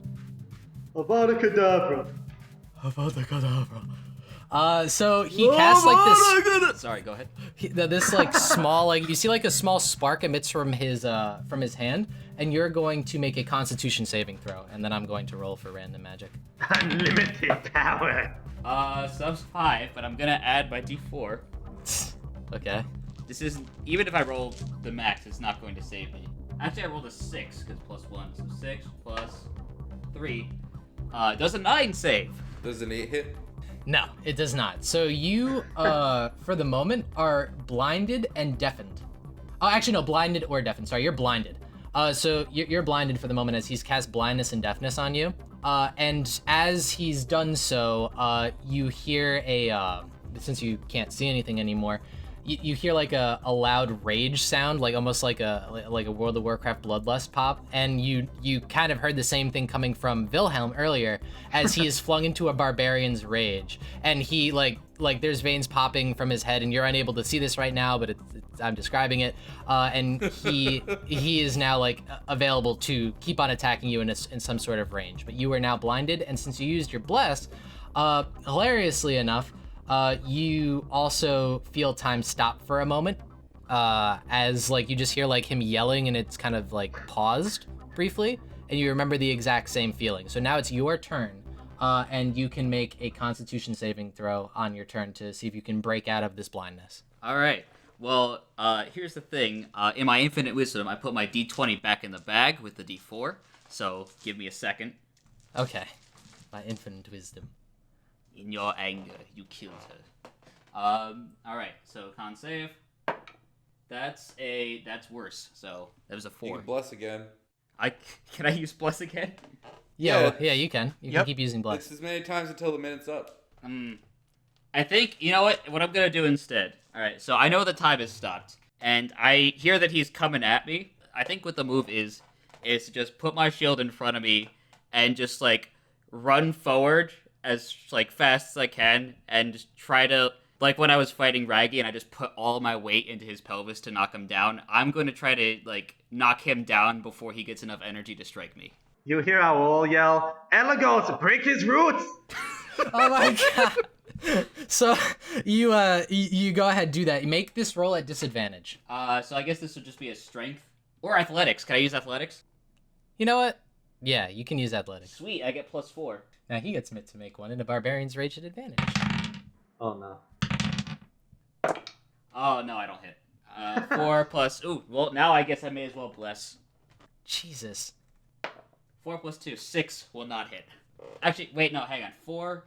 Avada Kedavra. So he casts like this. Sorry, go ahead. This like small, like you see like a small spark emits from his hand, and you're going to make a Constitution saving throw, and then I'm going to roll for random magic. Unlimited power. Sub's 5, but I'm gonna add my d4. Okay. This is, even if I roll the max, it's not going to save me. Actually, I rolled a 6, because +1, so 6 plus 3. Does a 9 save? Does an 8 hit? No, it does not. So you, for the moment, are blinded and deafened. Oh, actually, no, blinded or deafened. Sorry, you're blinded. So you're blinded for the moment as he's cast blindness and deafness on you. And as he's done so, you hear since you can't see anything anymore, you hear like a loud rage sound, like almost like a World of Warcraft bloodlust pop, and you kind of heard the same thing coming from Wilhelm earlier as he is flung into a barbarian's rage, and he like there's veins popping from his head, and you're unable to see this right now, but I'm describing it, and he is now like available to keep on attacking you in some sort of range, but you are now blinded, and since you used your bless, hilariously enough, you also feel time stop for a moment, as like you just hear like him yelling, and it's kind of like paused briefly, and you remember the exact same feeling. So now it's your turn, and you can make a Constitution saving throw on your turn to see if you can break out of this blindness. All right. Well, here's the thing. In my infinite wisdom, I put my d20 back in the bag with the d4, so give me a second. Okay, my infinite wisdom. In your anger, you killed her. All right. So con save. That's worse. So that was a You 4. can bless again. Can I use bless again? Yeah, Yeah. well, yeah, you can. You can keep using bless. It's as many times until the minute's up. I think you know what I'm gonna do instead. All right. So I know the time is stopped, and I hear that he's coming at me. I think what the move is to just put my shield in front of me and just like run forward as like fast as I can and just try to, like when I was fighting Raggy and I just put all my weight into his pelvis to knock him down. I'm going to try to like knock him down before he gets enough energy to strike me. You hear Raul yell, Elagos, break his roots! Oh my god. So you go ahead, do that. You make this roll at disadvantage. So I guess this would just be a strength or athletics. Can I use athletics? You know what? Yeah, you can use athletics. Sweet, I get +4. Now he gets to make one, and a barbarian's rage at advantage. Oh no. Oh no, I don't hit. 4 plus. Ooh, well now I guess I may as well bless. Jesus. 4 plus 2, 6 will not hit. Actually, wait, no, hang on. 4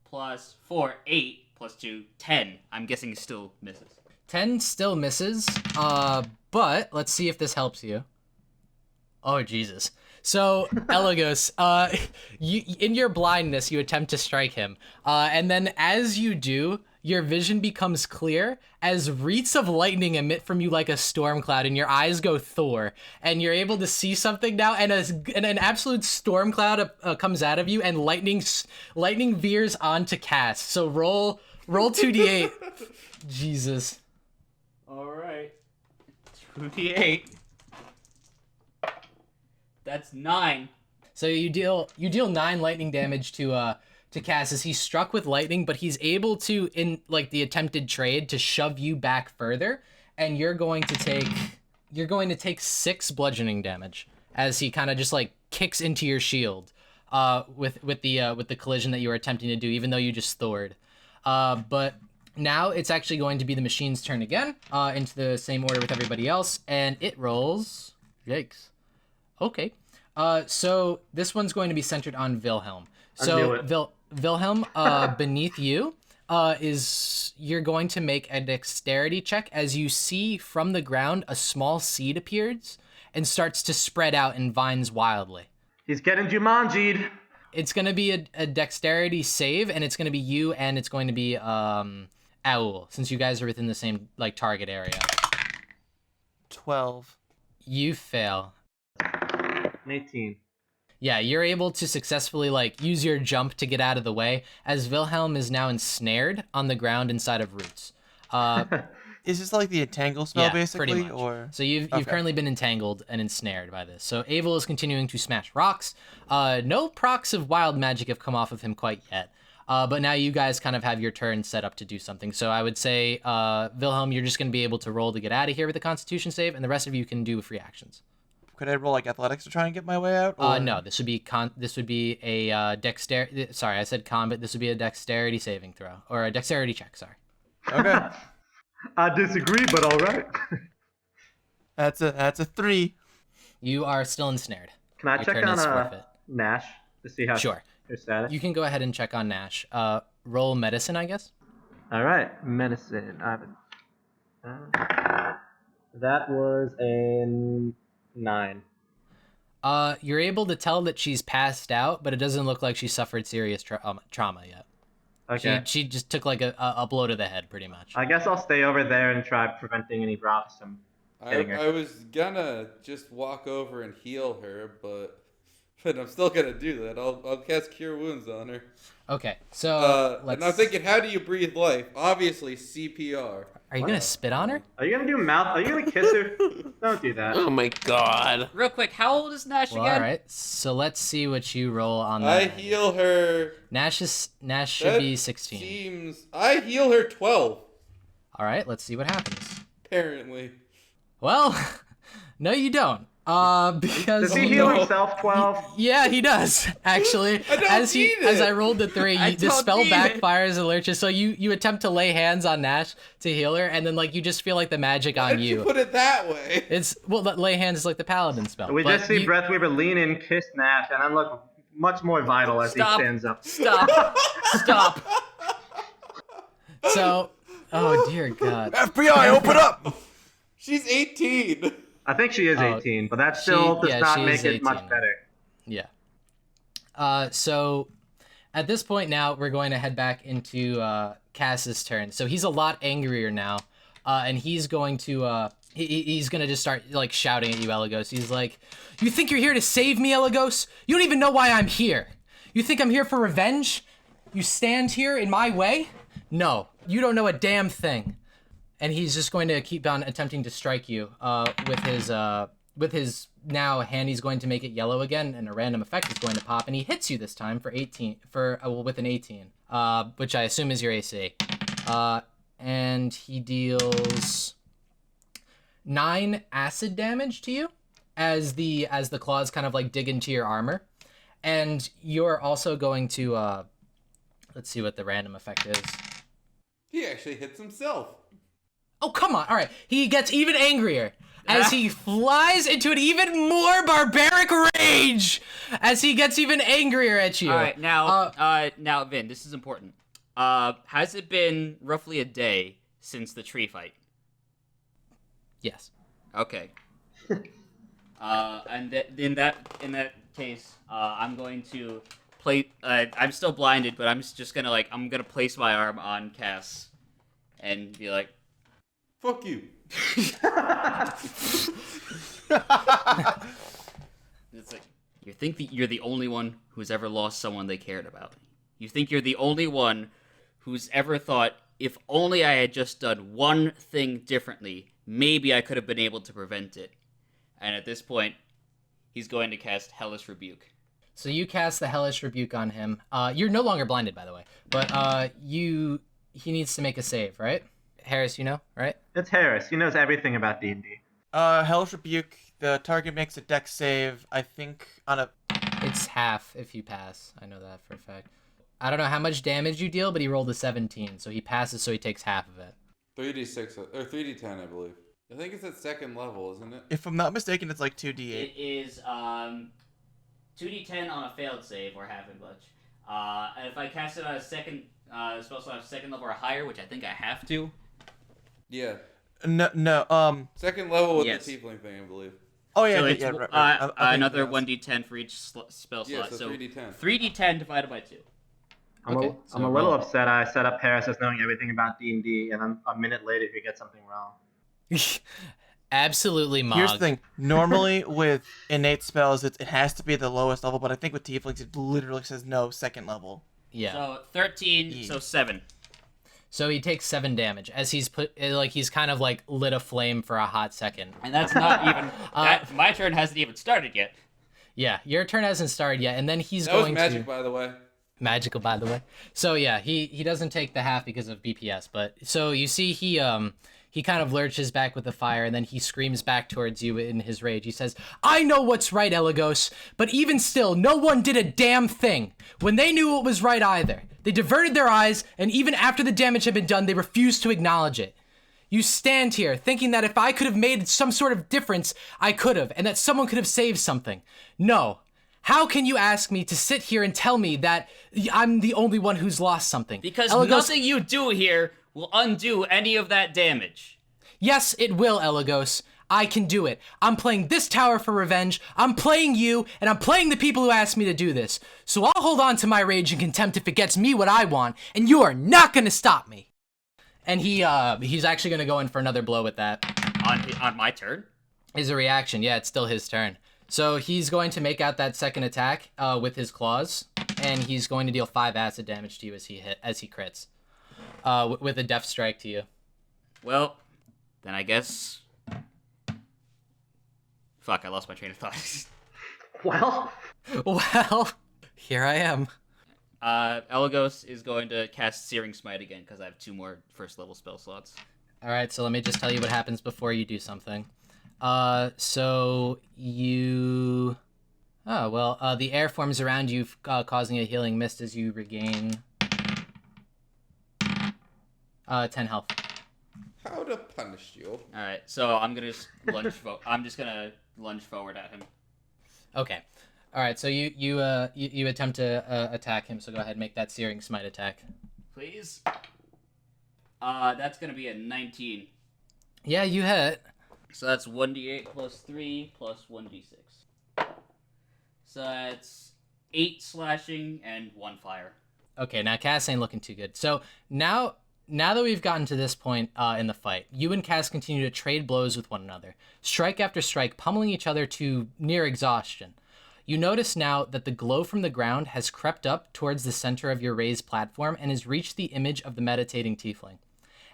plus 4, 8 plus 2, 10. I'm guessing it still misses. 10 still misses, but let's see if this helps you. Oh, Jesus. So, Elagos, you, in your blindness, you attempt to strike him. And then as you do, your vision becomes clear as wreaths of lightning emit from you like a storm cloud, and your eyes go Thor, and you're able to see something now, and an absolute storm cloud comes out of you, and lightning veers onto Cass. So roll 2d8. Jesus. All right. 2d8. That's 9. So you deal 9 lightning damage to Cass as he's struck with lightning, but he's able to, in like the attempted trade, to shove you back further, and you're going to take 6 bludgeoning damage as he kind of just like kicks into your shield with the collision that you were attempting to do, even though you just Thored. But now it's actually going to be the machine's turn again, into the same order with everybody else, and it rolls. Yikes. Okay. So this one's going to be centered on Wilhelm. So Wilhelm, beneath you, you're going to make a dexterity check as you see from the ground a small seed appears and starts to spread out and vines wildly. He's getting Jumanji'd. It's going to be a dexterity save, and it's going to be you, and it's going to be Aul, since you guys are within the same like target area. 12. You fail. 18. Yeah, you're able to successfully like use your jump to get out of the way as Wilhelm is now ensnared on the ground inside of roots. Is this like the entangle spell, Yeah, basically? pretty much. Or So you've Okay. currently been entangled and ensnared by this. So Abel is continuing to smash rocks. No procs of wild magic have come off of him quite yet. But now you guys kind of have your turn set up to do something. So I would say, Wilhelm, you're just going to be able to roll to get out of here with a Constitution save, and the rest of you can do free actions. Could I roll like athletics to try and get my way out? Or... No, this would be a dexterity. Sorry, I said combat. This would be a dexterity saving throw or a dexterity check. Sorry. Okay. I disagree, but all right. That's a 3. You are still ensnared. Can I Your check turn on is forfeit. Nash to see how Sure. her status? You can go ahead and check on Nash. Roll medicine, I guess. All right, medicine. That was a 9. You're able to tell that she's passed out, but it doesn't look like she suffered serious trauma yet. Okay. She just took like a blow to the head, pretty much. I guess I'll stay over there and try preventing any rocks from hitting her. I was gonna just walk over and heal her, but I'm still gonna do that. I'll cast Cure Wounds on her. Okay, so let's. And I'm thinking, how do you breathe life? Obviously, CPR. Are you gonna spit on her? Are you gonna do mouth? Are you gonna kiss her? Don't do that. Oh my god. Real quick, how old is Nash Well, again? all right. So let's see what you roll on that. I heal her. Nash should That be 16. Seems I heal her 12. All right, let's see what happens. Apparently. Well, no, you don't. Because Does he heal himself 12? Yeah, he does actually. I don't as need it. As I rolled the 3, I the don't spell need it. backfires and lurches. So you attempt to lay hands on Nash to heal her, and then like you just feel like the magic Why on did you you. put it that way? It's lay hands is like the paladin spell. We but just see you- Breathweaver lean in, kiss Nash, and then look much more vital as Stop. he stands up. Stop. Stop. So, oh dear God. FBI, open up! She's 18. I think she is Oh, 18, but that still does not she make is it much 18. better. Yeah. So at this point now, we're going to head back into Cass's turn. So he's a lot angrier now and he's going to he's gonna just start like shouting at you, Elagos. He's like, "You think you're here to save me, Elagos? You don't even know why I'm here. You think I'm here for revenge? You stand here in my way? No, you don't know a damn thing." And he's just going to keep on attempting to strike you with his now hand. He's going to make it yellow again, and a random effect is going to pop, and he hits you this time for 18 with an 18, which I assume is your AC. And he deals 9 acid damage to you as the claws kind of like dig into your armor, and you're also going to let's see what the random effect is. He actually hits himself. Oh, come on. All right. He gets even angrier as he flies into an even more barbaric rage as he gets even angrier at you. All right, now, Vin, this is important. Has it been roughly a day since the tree fight? Yes. Okay. In that case, I'm going to play. I'm still blinded, but I'm just gonna I'm gonna place my arm on Cass, and be like, Fuck you. It's like, you think that you're the only one who's ever lost someone they cared about. You think you're the only one who's ever thought, if only I had just done one thing differently, maybe I could have been able to prevent it. And at this point, he's going to cast Hellish Rebuke. So you cast the Hellish Rebuke on him. You're no longer blinded, by the way. But he needs to make a save, right? Harris, you know, right? It's Harris. He knows everything about D&D. Hellish Rebuke, the target makes a dex save, I think, on a... It's half if you pass. I know that for a fact. I don't know how much damage you deal, but he rolled a 17, so he passes, so he takes half of it. 3d6 or 3d10, I believe. I think it's at second level, isn't it? If I'm not mistaken, it's like 2d8. It is 2d10 on a failed save or half and glitch. And if I cast it on a second spell slot, second level or higher, which I think I have to. Yeah. No. Second level with Yes. the tiefling thing, I believe. Oh yeah, So yeah, it's yeah, right. I think another yes. 1d10 for each spell slot. Yeah, so 3d10. 3d10 divided by 2. Okay, I'm a little upset I set up Harris as knowing everything about D&D, and then a minute later he gets something wrong. Absolutely, Mog. Here's the thing. Normally with innate spells, it has to be the lowest level, but I think with tieflings it literally says no, second level. Yeah. So 13, Yeah. so 7. So he takes 7 damage as he's he's kind of like lit a flame for a hot second. And that's not even... my turn hasn't even started yet. Yeah, your turn hasn't started yet, and then he's That was going magic, to... by the way. Magical, by the way. So yeah, he doesn't take the half because of BPS, but so you see he kind of lurches back with the fire, and then he screams back towards you in his rage. He says, "I know what's right, Elagos, but even still, no one did a damn thing when they knew what was right either. They diverted their eyes, and even after the damage had been done, they refused to acknowledge it. You stand here thinking that if I could have made some sort of difference, I could have, and that someone could have saved something. No. How can you ask me to sit here and tell me that I'm the only one who's lost something? Because Elagos, nothing you do here will undo any of that damage. yes, it will, Elagos. I can do it. I'm playing this tower for revenge. I'm playing you, and I'm playing the people who asked me to do this. So I'll hold on to my rage and contempt if it gets me what I want, and you are not gonna stop me." And he's actually gonna go in for another blow with that. On my turn? Is a reaction. Yeah, it's still his turn. So he's going to make out that second attack with his claws, and he's going to deal 5 acid damage to you as he crits, with a death strike to you. Well, then I guess... Fuck, I lost my train of thought. Well, Well, here I am. Elagos is going to cast Searing Smite again, because I have 2 more first level spell slots. All right, so let me just tell you what happens before you do something. So you... Oh, well, the air forms around you, causing a healing mist as you regain 10 health. How to punish you? Alright, so I'm gonna just lunge I'm just gonna lunge forward at him. Okay. All right, so you attempt to attack him, so go ahead and make that Searing Smite attack. Please? That's gonna be a 19. Yeah, you hit. So that's 1d8 plus 3 plus 1d6. So that's 8 slashing and 1 fire. Okay, now Cass ain't looking too good. So now now that we've gotten to this point in the fight, you and Cass continue to trade blows with one another, strike after strike, pummeling each other to near exhaustion. You notice now that the glow from the ground has crept up towards the center of your raised platform and has reached the image of the meditating tiefling.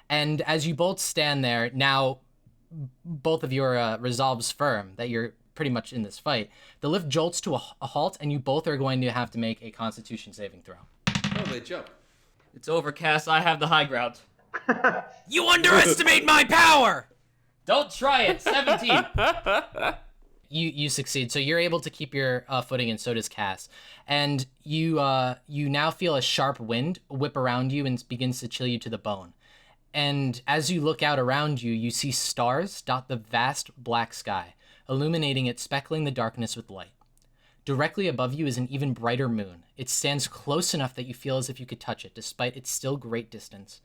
And as you both stand there, now both of your resolves firm that you're pretty much in this fight, the lift jolts to a halt, and you both are going to have to make a Constitution saving throw. Oh, they jump. It's over, Cass. I have the high ground. You underestimate my power! Don't try it. 17. You succeed, so you're able to keep your footing, and so does Cass. And you now feel a sharp wind whip around you and begins to chill you to the bone. And as you look out around you, you see stars dot the vast black sky, illuminating it, speckling the darkness with light. Directly above you is an even brighter moon. It stands close enough that you feel as if you could touch it, despite its still great distance.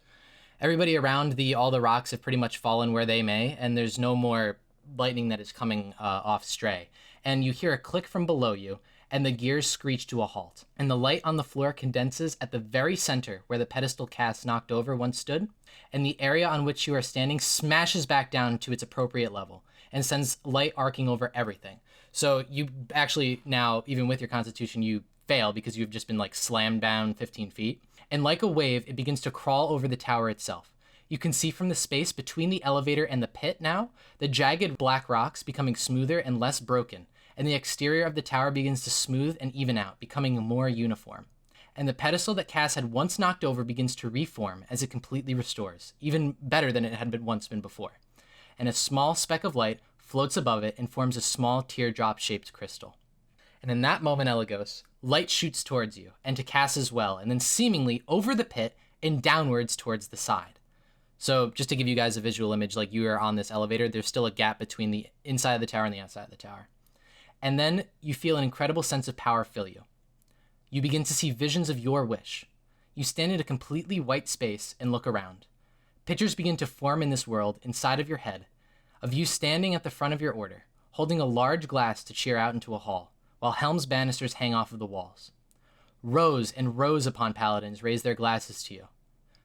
Everybody around all the rocks have pretty much fallen where they may, and there's no more lightning that is coming off stray. And you hear a click from below you, and the gears screech to a halt. And the light on the floor condenses at the very center where the pedestal Cass knocked over once stood, and the area on which you are standing smashes back down to its appropriate level and sends light arcing over everything. So you actually now, even with your constitution, you fail because you've just been like slammed down 15 feet. And like a wave, it begins to crawl over the tower itself. You can see from the space between the elevator and the pit now, the jagged black rocks becoming smoother and less broken, and the exterior of the tower begins to smooth and even out, becoming more uniform. And the pedestal that Cass had once knocked over begins to reform as it completely restores, even better than it had once been before. And a small speck of light floats above it and forms a small teardrop-shaped crystal. And in that moment, Elagos, light shoots towards you, and to Cass as well, and then seemingly over the pit and downwards towards the side. So just to give you guys a visual image, like you are on this elevator, there's still a gap between the inside of the tower and the outside of the tower. And then you feel an incredible sense of power fill you. You begin to see visions of your wish. You stand in a completely white space and look around. Pictures begin to form in this world inside of your head, of you standing at the front of your order, holding a large glass to cheer out into a hall, while Helm's banisters hang off of the walls. Rows and rows upon paladins raise their glasses to you.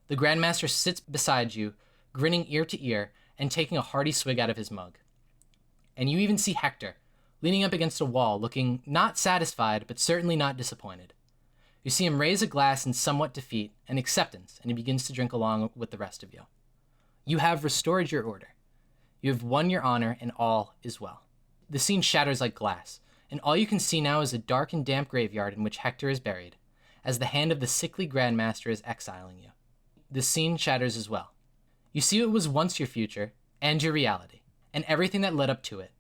The Grandmaster sits beside you, grinning ear to ear, and taking a hearty swig out of his mug. And you even see Hector, leaning up against a wall, looking not satisfied, but certainly not disappointed. You see him raise a glass in somewhat defeat and acceptance, and he begins to drink along with the rest of you. You have restored your order. You have won your honor, and all is well. The scene shatters like glass, and all you can see now is a dark and damp graveyard in which Hector is buried, as the hand of the sickly Grandmaster is exiling you. The scene shatters as well. You see what was once your future, and your reality, and everything that led up to it,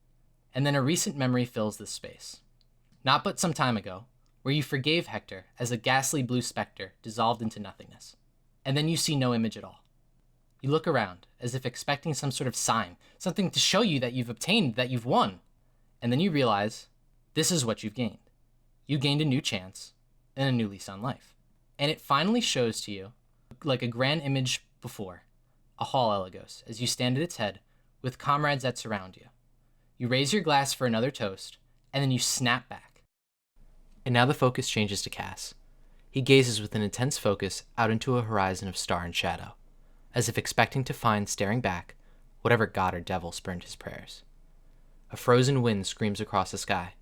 and then a recent memory fills this space. Not but some time ago, where you forgave Hector as a ghastly blue specter dissolved into nothingness, and then you see no image at all. You look around, as if expecting some sort of sign, something to show you that you've obtained, that you've won, and then you realize this is what you've gained. You gained a new chance and a new lease on life. And it finally shows to you, like a grand image before, a hall, Elagos, as you stand at its head, with comrades that surround you. You raise your glass for another toast, and then you snap back. And now the focus changes to Cass. He gazes with an intense focus out into a horizon of star and shadow, as if expecting to find, staring back, whatever god or devil spurned his prayers. A frozen wind screams across the sky,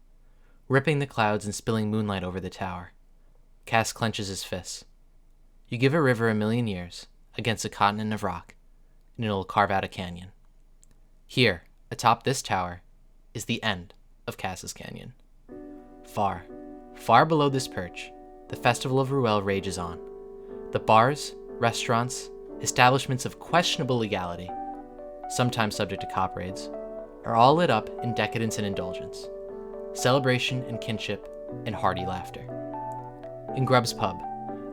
ripping the clouds and spilling moonlight over the tower. Cass clenches his fists. You give a river 1,000,000 years against a continent of rock, and it'll carve out a canyon. Here, atop this tower, is the end of Cass's Canyon. Far, far below this perch, the festival of Ruel rages on. The bars, restaurants, establishments of questionable legality, sometimes subject to cop raids, are all lit up in decadence and indulgence, celebration and kinship, and hearty laughter. In Grubb's pub,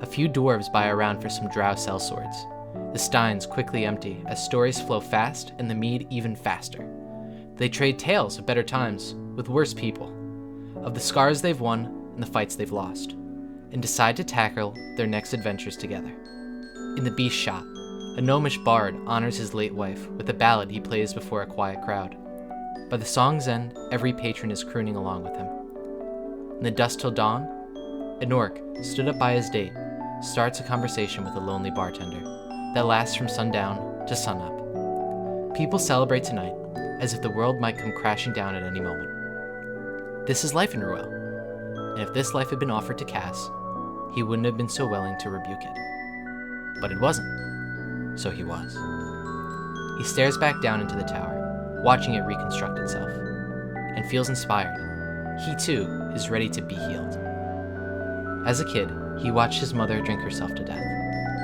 a few dwarves buy around for some drow sellswords. The steins quickly empty as stories flow fast and the mead even faster. They trade tales of better times with worse people, of the scars they've won and the fights they've lost, and decide to tackle their next adventures together. In the beast shop, a gnomish bard honors his late wife with a ballad he plays before a quiet crowd. By the song's end, every patron is crooning along with him. In the dusk till dawn, an orc, stood up by his date, starts a conversation with a lonely bartender, that lasts from sundown to sunup. People celebrate tonight as if the world might come crashing down at any moment. This is life in Ruel, and if this life had been offered to Cass, he wouldn't have been so willing to rebuke it. But it wasn't, so he was. He stares back down into the tower, watching it reconstruct itself, and feels inspired. He too is ready to be healed. As a kid, he watched his mother drink herself to death,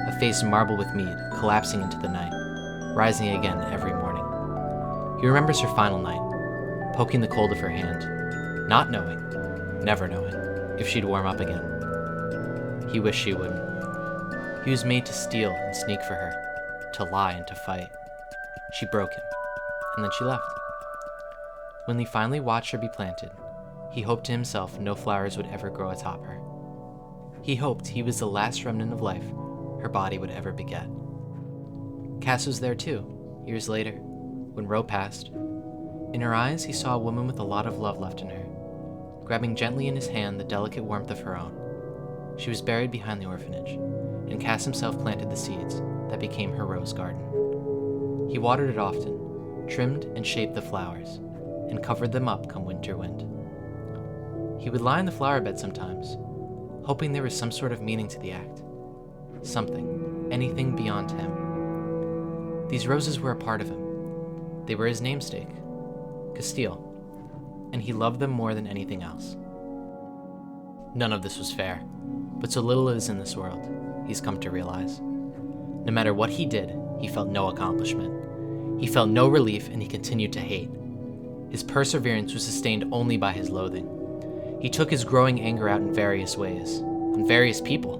a face marbled with mead collapsing into the night, rising again every morning. He remembers her final night, poking the cold of her hand, not knowing, never knowing, if she'd warm up again. He wished she wouldn't. He was made to steal and sneak for her, to lie and to fight. She broke him, and then she left. When he finally watched her be planted, he hoped to himself no flowers would ever grow atop her. He hoped he was the last remnant of life her body would ever beget. Cass was there too, years later, when Ro passed. In her eyes, he saw a woman with a lot of love left in her, grabbing gently in his hand the delicate warmth of her own. She was buried behind the orphanage, and Cass himself planted the seeds that became her rose garden. He watered it often, trimmed and shaped the flowers, and covered them up come winter wind. He would lie in the flower bed sometimes, hoping there was some sort of meaning to the act. Something, anything beyond him. These roses were a part of him. They were his namesake, Castile, and he loved them more than anything else. None of this was fair, but so little is in this world, he's come to realize. No matter what he did, he felt no accomplishment. He felt no relief, and he continued to hate. His perseverance was sustained only by his loathing. He took his growing anger out in various ways, on various people.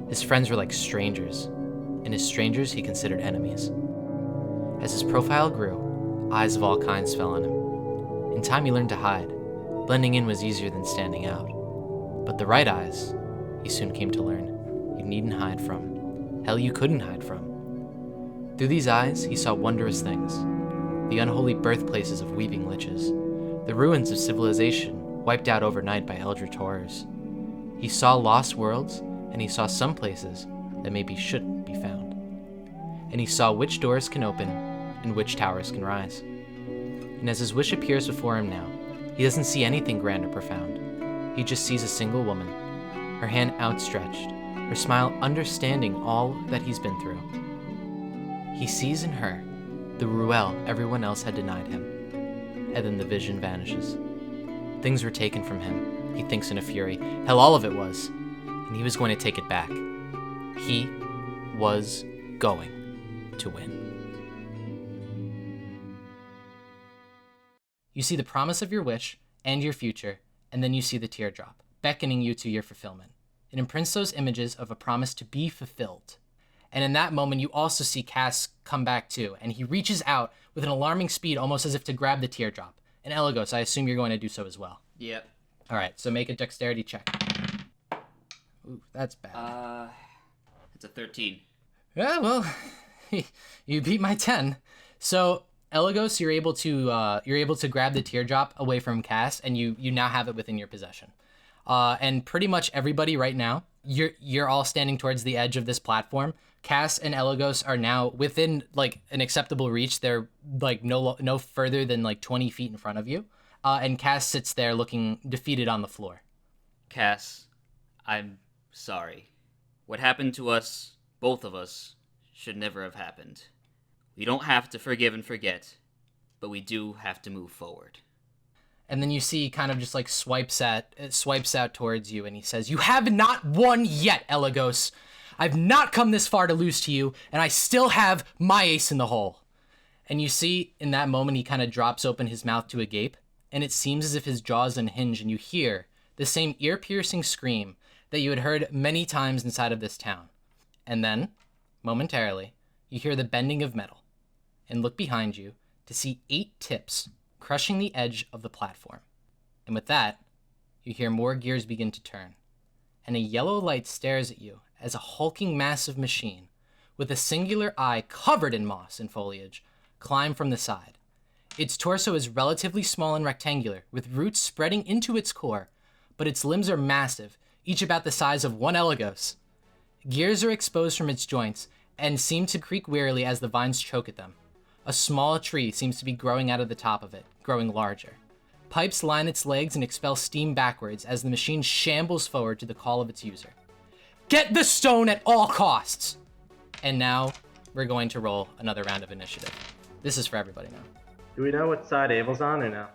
His friends were like strangers, and his strangers he considered enemies. As his profile grew, eyes of all kinds fell on him. In time he learned to hide. Blending in was easier than standing out. But the right eyes, he soon came to learn, you needn't hide from. Hell, you couldn't hide from. Through these eyes, he saw wondrous things. The unholy birthplaces of weaving liches, the ruins of civilization wiped out overnight by eldritch horrors. He saw lost worlds, and he saw some places that maybe shouldn't be found. And he saw which doors can open and which towers can rise. And as his wish appears before him now, he doesn't see anything grand or profound. He just sees a single woman, her hand outstretched, her smile understanding all that he's been through. He sees in her the Ruel everyone else had denied him, and then the vision vanishes. Things were taken from him, he thinks in a fury. Hell, all of it was, and he was going to take it back. He was going to win. You see the promise of your wish and your future, and then you see the teardrop, beckoning you to your fulfillment. It imprints those images of a promise to be fulfilled. And in that moment, you also see Cass come back too, and he reaches out with an alarming speed, almost as if to grab the teardrop. And Elagos, I assume you're going to do so as well. Yep. All right, so make a dexterity check. Ooh, that's bad. It's a 13. Yeah, well, you beat my 10. So Elagos, you're able to grab the teardrop away from Cass, and you now have it within your possession. And pretty much everybody right now, you're all standing towards the edge of this platform. Cass and Elagos are now within like an acceptable reach. They're like no further than like 20 feet in front of you. And Cass sits there looking defeated on the floor. Cass, I'm sorry. What happened to us, both of us, should never have happened. We don't have to forgive and forget, but we do have to move forward. And then you see kind of just like swipes out towards you, and he says, "You have not won yet, Elagos. I've not come this far to lose to you, and I still have my ace in the hole." And you see in that moment he kind of drops open his mouth to a gape, and it seems as if his jaws unhinge, and you hear the same ear-piercing scream that you had heard many times inside of this town. And then, momentarily, you hear the bending of metal, and look behind you to see 8 tips crushing the edge of the platform. And with that, you hear more gears begin to turn, and a yellow light stares at you as a hulking massive machine with a singular eye covered in moss and foliage climb from the side. Its torso is relatively small and rectangular, with roots spreading into its core, but its limbs are massive, each about the size of one Elagos. Gears are exposed from its joints, and seem to creak wearily as the vines choke at them. A small tree seems to be growing out of the top of it, growing larger. Pipes line its legs and expel steam backwards as the machine shambles forward to the call of its user. Get the stone at all costs! And now, we're going to roll another round of initiative. This is for everybody now. Do we know what side Abel's on or no?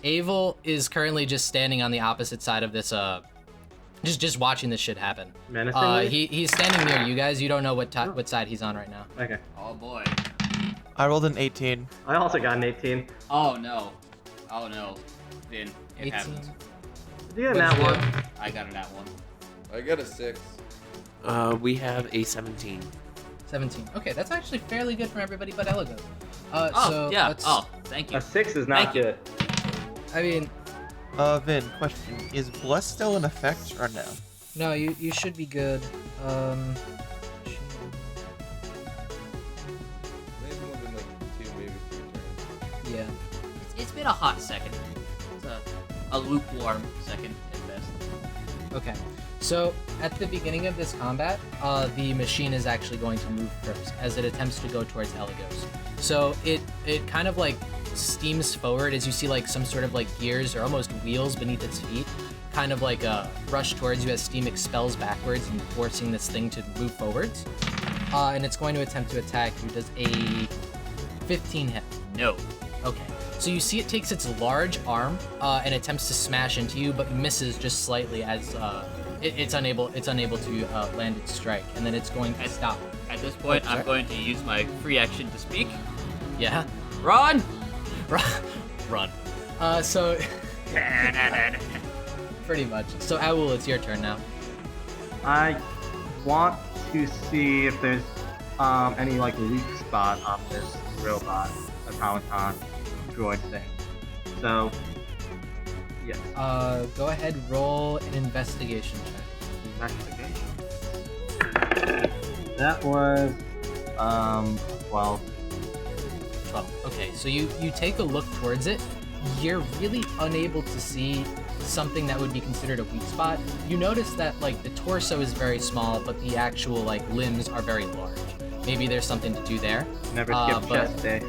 Avel is currently just standing on the opposite side of this, just watching this shit happen. Menacingly? He's standing near you guys. You don't know what side he's on right now. Okay. Oh boy. I rolled an 18. I also got an 18. Oh no. Oh no. Then it 18. happens. Did you get that What'd you one? I got it at one. I got a 6. We have a 17. 17. Okay, that's actually fairly good from everybody but Elago. Oh So yeah. let's- Oh, thank you. A 6 is not Thank you. good. I mean, Vin, question. Is Bless still in effect or no? no, you should be good. Maybe more than like 2, maybe 3 turns. Yeah. It's been a hot second. It's a lukewarm second at best. Okay. So at the beginning of this combat, the machine is actually going to move first as it attempts to go towards Eligos. So it kind of like steams forward as you see like some sort of like gears or almost wheels beneath its feet, kind of like rush towards you as steam expels backwards and forcing this thing to move forwards. And it's going to attempt to attack you. Does a 15 hit? No. Okay. So you see it takes its large arm and attempts to smash into you, but misses just slightly as it's unable to land its strike, and then it's going to stop. At this point, Oh, I'm sorry. going to use my free action to speak. Yeah. Run! Run. So pretty much. So Owl, it's your turn now. I want to see if there's any like weak spot on this robot automaton droid thing. So yes, Go ahead, roll an investigation check. investigation. That was 12. 12. Okay, so you take a look towards it. You're really unable to see something that would be considered a weak spot. You notice that like the torso is very small, but the actual like limbs are very large. Maybe there's something to do there. Never skip but- chest day.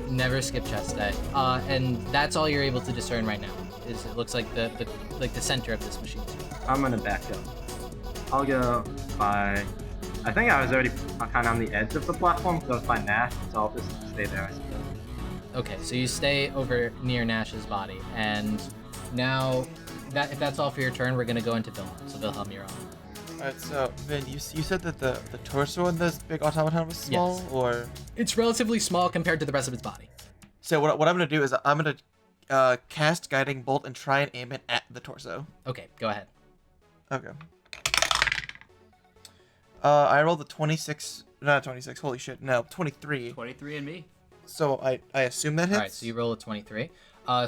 Never skip chest day. And that's all you're able to discern right now. Is it looks like the center of this machine. I'm gonna back up. I'll go by. I think I was already kind of on the edge of the platform, so it's by Nash, so I'll just stay there, I suppose. Okay, so you stay over near Nash's body, and now if that's all for your turn, we're gonna go into Wilhelm. So Wilhelm, you're on. Alright, so Vin, you said that the torso in this big automaton was small, Yes. or It's relatively small compared to the rest of its body. so what I'm gonna do is I'm gonna cast guiding bolt and try and aim it at the torso. Okay, go ahead. Okay. I rolled a 26, not 26. Holy shit, no, 23. 23 and me. So I assume that hits. All right, so you roll a 23.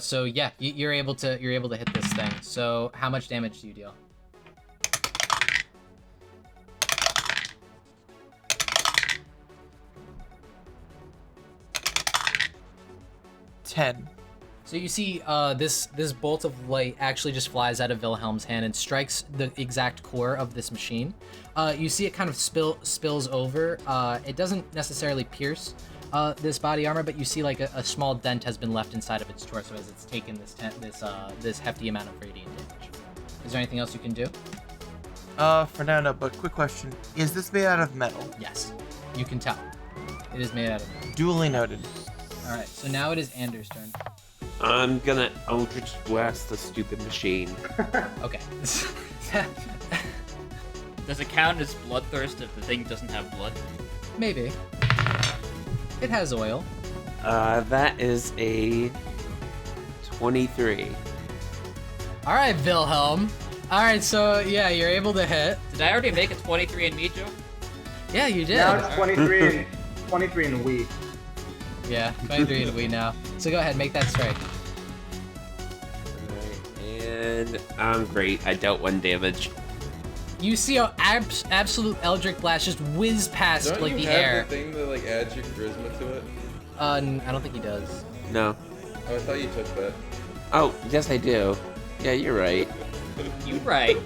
So yeah, you're able to hit this thing. So how much damage do you deal? $10. So you see this bolt of light actually just flies out of Wilhelm's hand and strikes the exact core of this machine. You see it kind of spills over. It doesn't necessarily pierce this body armor, but you see like a small dent has been left inside of its torso as it's taken this hefty amount of radiant damage. Is there anything else you can do? For now, no, but quick question. Is this made out of metal? Yes, you can tell. It is made out of metal. Duly noted. All right, so now it is Anders' turn. I'm gonna Eldritch Blast the stupid machine. Okay. Does it count as bloodthirst if the thing doesn't have blood? Maybe. It has oil. That is a 23. All right, Wilhelm. All right, so yeah, you're able to hit. Did I already make a 23 and me joke? Yeah, you did. Now it's 23 and we. Yeah, 23 and we now. So go ahead, make that strike. Alright, and I'm great. I dealt 1 damage. You see how absolute Eldritch Blast just whiz past Don't like you the have air. the thing that like adds your charisma to it? I don't think he does. No. Oh, I thought you took that. Oh, yes, I do. Yeah, you're right. You right.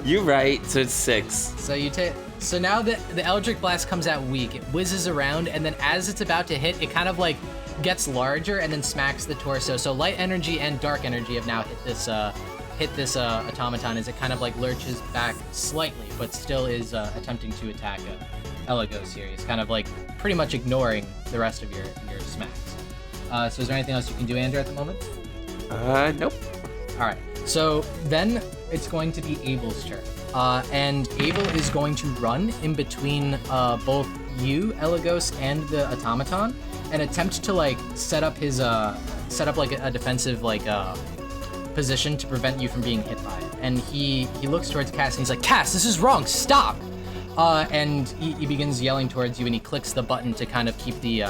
You're right. So it's 6. So you take So now the Eldritch Blast comes out weak. It whizzes around, and then as it's about to hit, it kind of like gets larger and then smacks the torso. So light energy and dark energy have now hit this automaton as it kind of like lurches back slightly, but still is attempting to attack Elagos here. He's kind of like pretty much ignoring the rest of your smacks. So is there anything else you can do, Andrew, at the moment? Nope. All right. So then it's going to be Abel's turn. And Abel is going to run in between both you, Elagos, and the automaton, and attempt to like set up like a defensive like position to prevent you from being hit by it. And he looks towards Cass and he's like, Cass, this is wrong, stop! And he begins yelling towards you, and he clicks the button to kind of keep the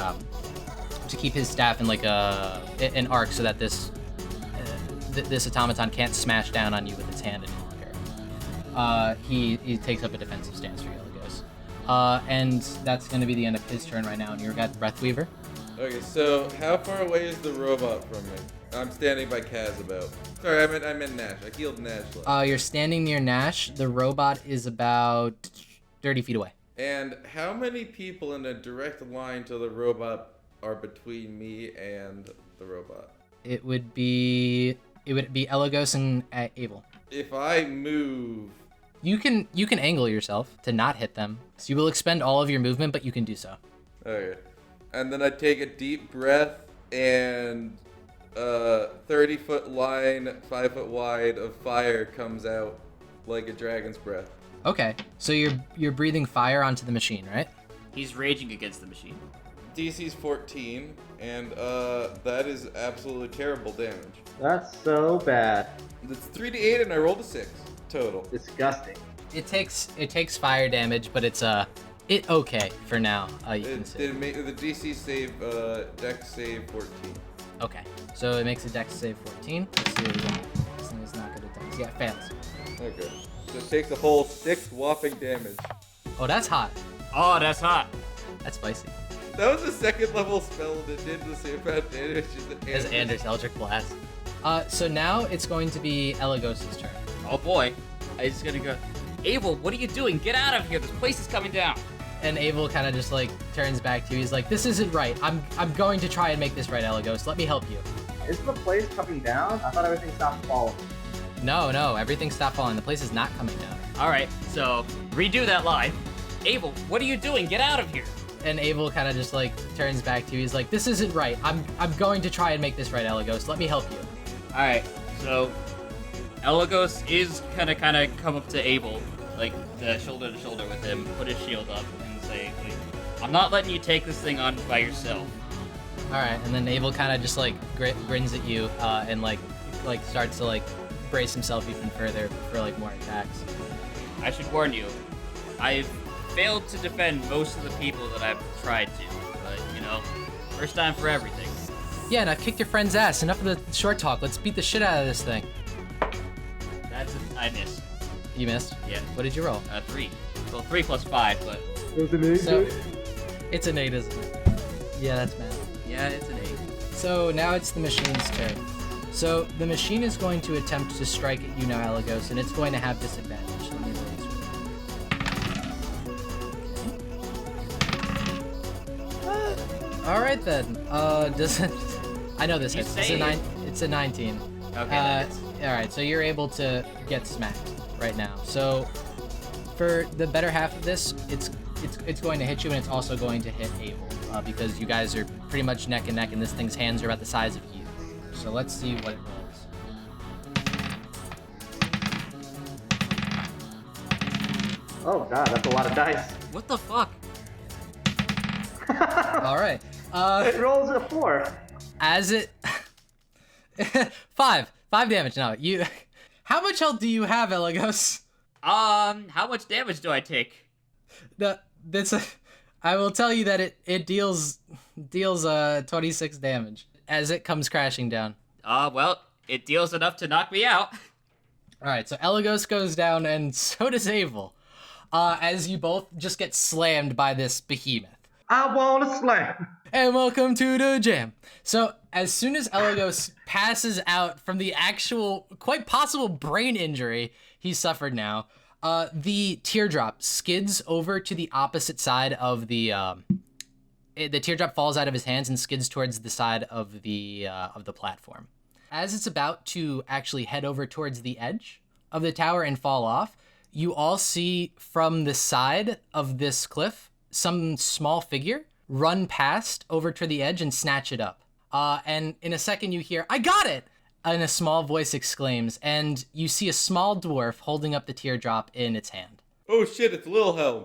to keep his staff in like an arc so that this automaton can't smash down on you with its hand any longer. He takes up a defensive stance for you, Elagos. And that's going to be the end of his turn right now. And you've got Breathweaver. Okay, so how far away is the robot from me? I'm standing by Kaz about. Sorry, I meant Nash. I healed Nash last. You're standing near Nash. The robot is about 30 feet away. And how many people in a direct line to the robot are between me and the robot? It would be Elagos and Abel. If I move... You can angle yourself to not hit them. So you will expend all of your movement, but you can do so. Okay. And then I take a deep breath and 30-foot line, 5 foot wide of fire comes out like a dragon's breath. Okay. So you're breathing fire onto the machine, right? He's raging against the machine. DC's 14, and that is absolutely terrible damage. That's so bad. It's 3d8 and I rolled a 6 total. Disgusting. It takes fire damage, but it's okay for now. You can say. The DC save, Dex save 14. Okay. So it makes a Dex save 14. Let's see what we got. This thing is not good at Dex. Yeah, it fails. Okay. So it takes a whole 6 whopping damage. Oh, that's hot. Oh, that's hot. That's spicy. That was a second level spell that did the same amount of damage As Anders Eldritch Blast. So now it's going to be Elagos' turn. Oh boy. I just gonna go. Abel, what are you doing? Get out of here. This place is coming down. And Abel kind of just like turns back to you. He's like, "This isn't right. I'm going to try and make this right, Elagos. Let me help you." Is the place coming down? I thought everything stopped falling. No, everything stopped falling. The place is not coming down. All right, so redo that line. Abel, what are you doing? Get out of here. And Abel kind of just like turns back to you. He's like, "This isn't right. I'm going to try and make this right, Elagos. Let me help you." All right, so Elagos is gonna kind of come up to Abel, like shoulder to shoulder with him, put his shield up, and say, like, "I'm not letting you take this thing on by yourself." All right, and then Abel kind of just like grins at you and like starts to like brace himself even further for like more attacks. I should warn you, I've failed to defend most of the people that I've tried to, but you know, first time for everything. Yeah, and I've kicked your friend's ass. Enough of the short talk. Let's beat the shit out of this thing. I missed. You missed? Yeah. What did you roll? 3. Well, 3 plus 5, but So, it's an 8, isn't it? Yeah, that's bad. yeah, it's an 8. So now it's the machine's turn. So the machine is going to attempt to strike at you now, Elagos, and it's going to have disadvantage. Let me roll this one. All right then. Doesn't I know this You hits. It's a saved. 9. It's a 19. Okay. That is. All right, so you're able to get smacked right now. So for the better half of this, it's going to hit you, and it's also going to hit Abel because you guys are pretty much neck and neck, and this thing's hands are about the size of you. So let's see what it rolls. Oh god, that's a lot of dice. What the fuck? All right. It rolls a 4. As it 5 damage. No, you. How much health do you have, Elagos? How much damage do I take? I will tell you that it deals 26 damage as it comes crashing down. Well, it deals enough to knock me out. All right, so Elagos goes down, and so does Abel, as you both just get slammed by this behemoth. I wanna slam. And welcome to the jam. So as soon as Elagos passes out from the actual, quite possible brain injury he suffered now, The teardrop skids over to the opposite side of the teardrop falls out of his hands and skids towards the side of the platform. As it's about to actually head over towards the edge of the tower and fall off, you all see from the side of this cliff some small figure run past over to the edge and snatch it up. And in a second you hear, "I got it!" and a small voice exclaims, and you see a small dwarf holding up the teardrop in its hand. Oh shit, it's Wilhelm.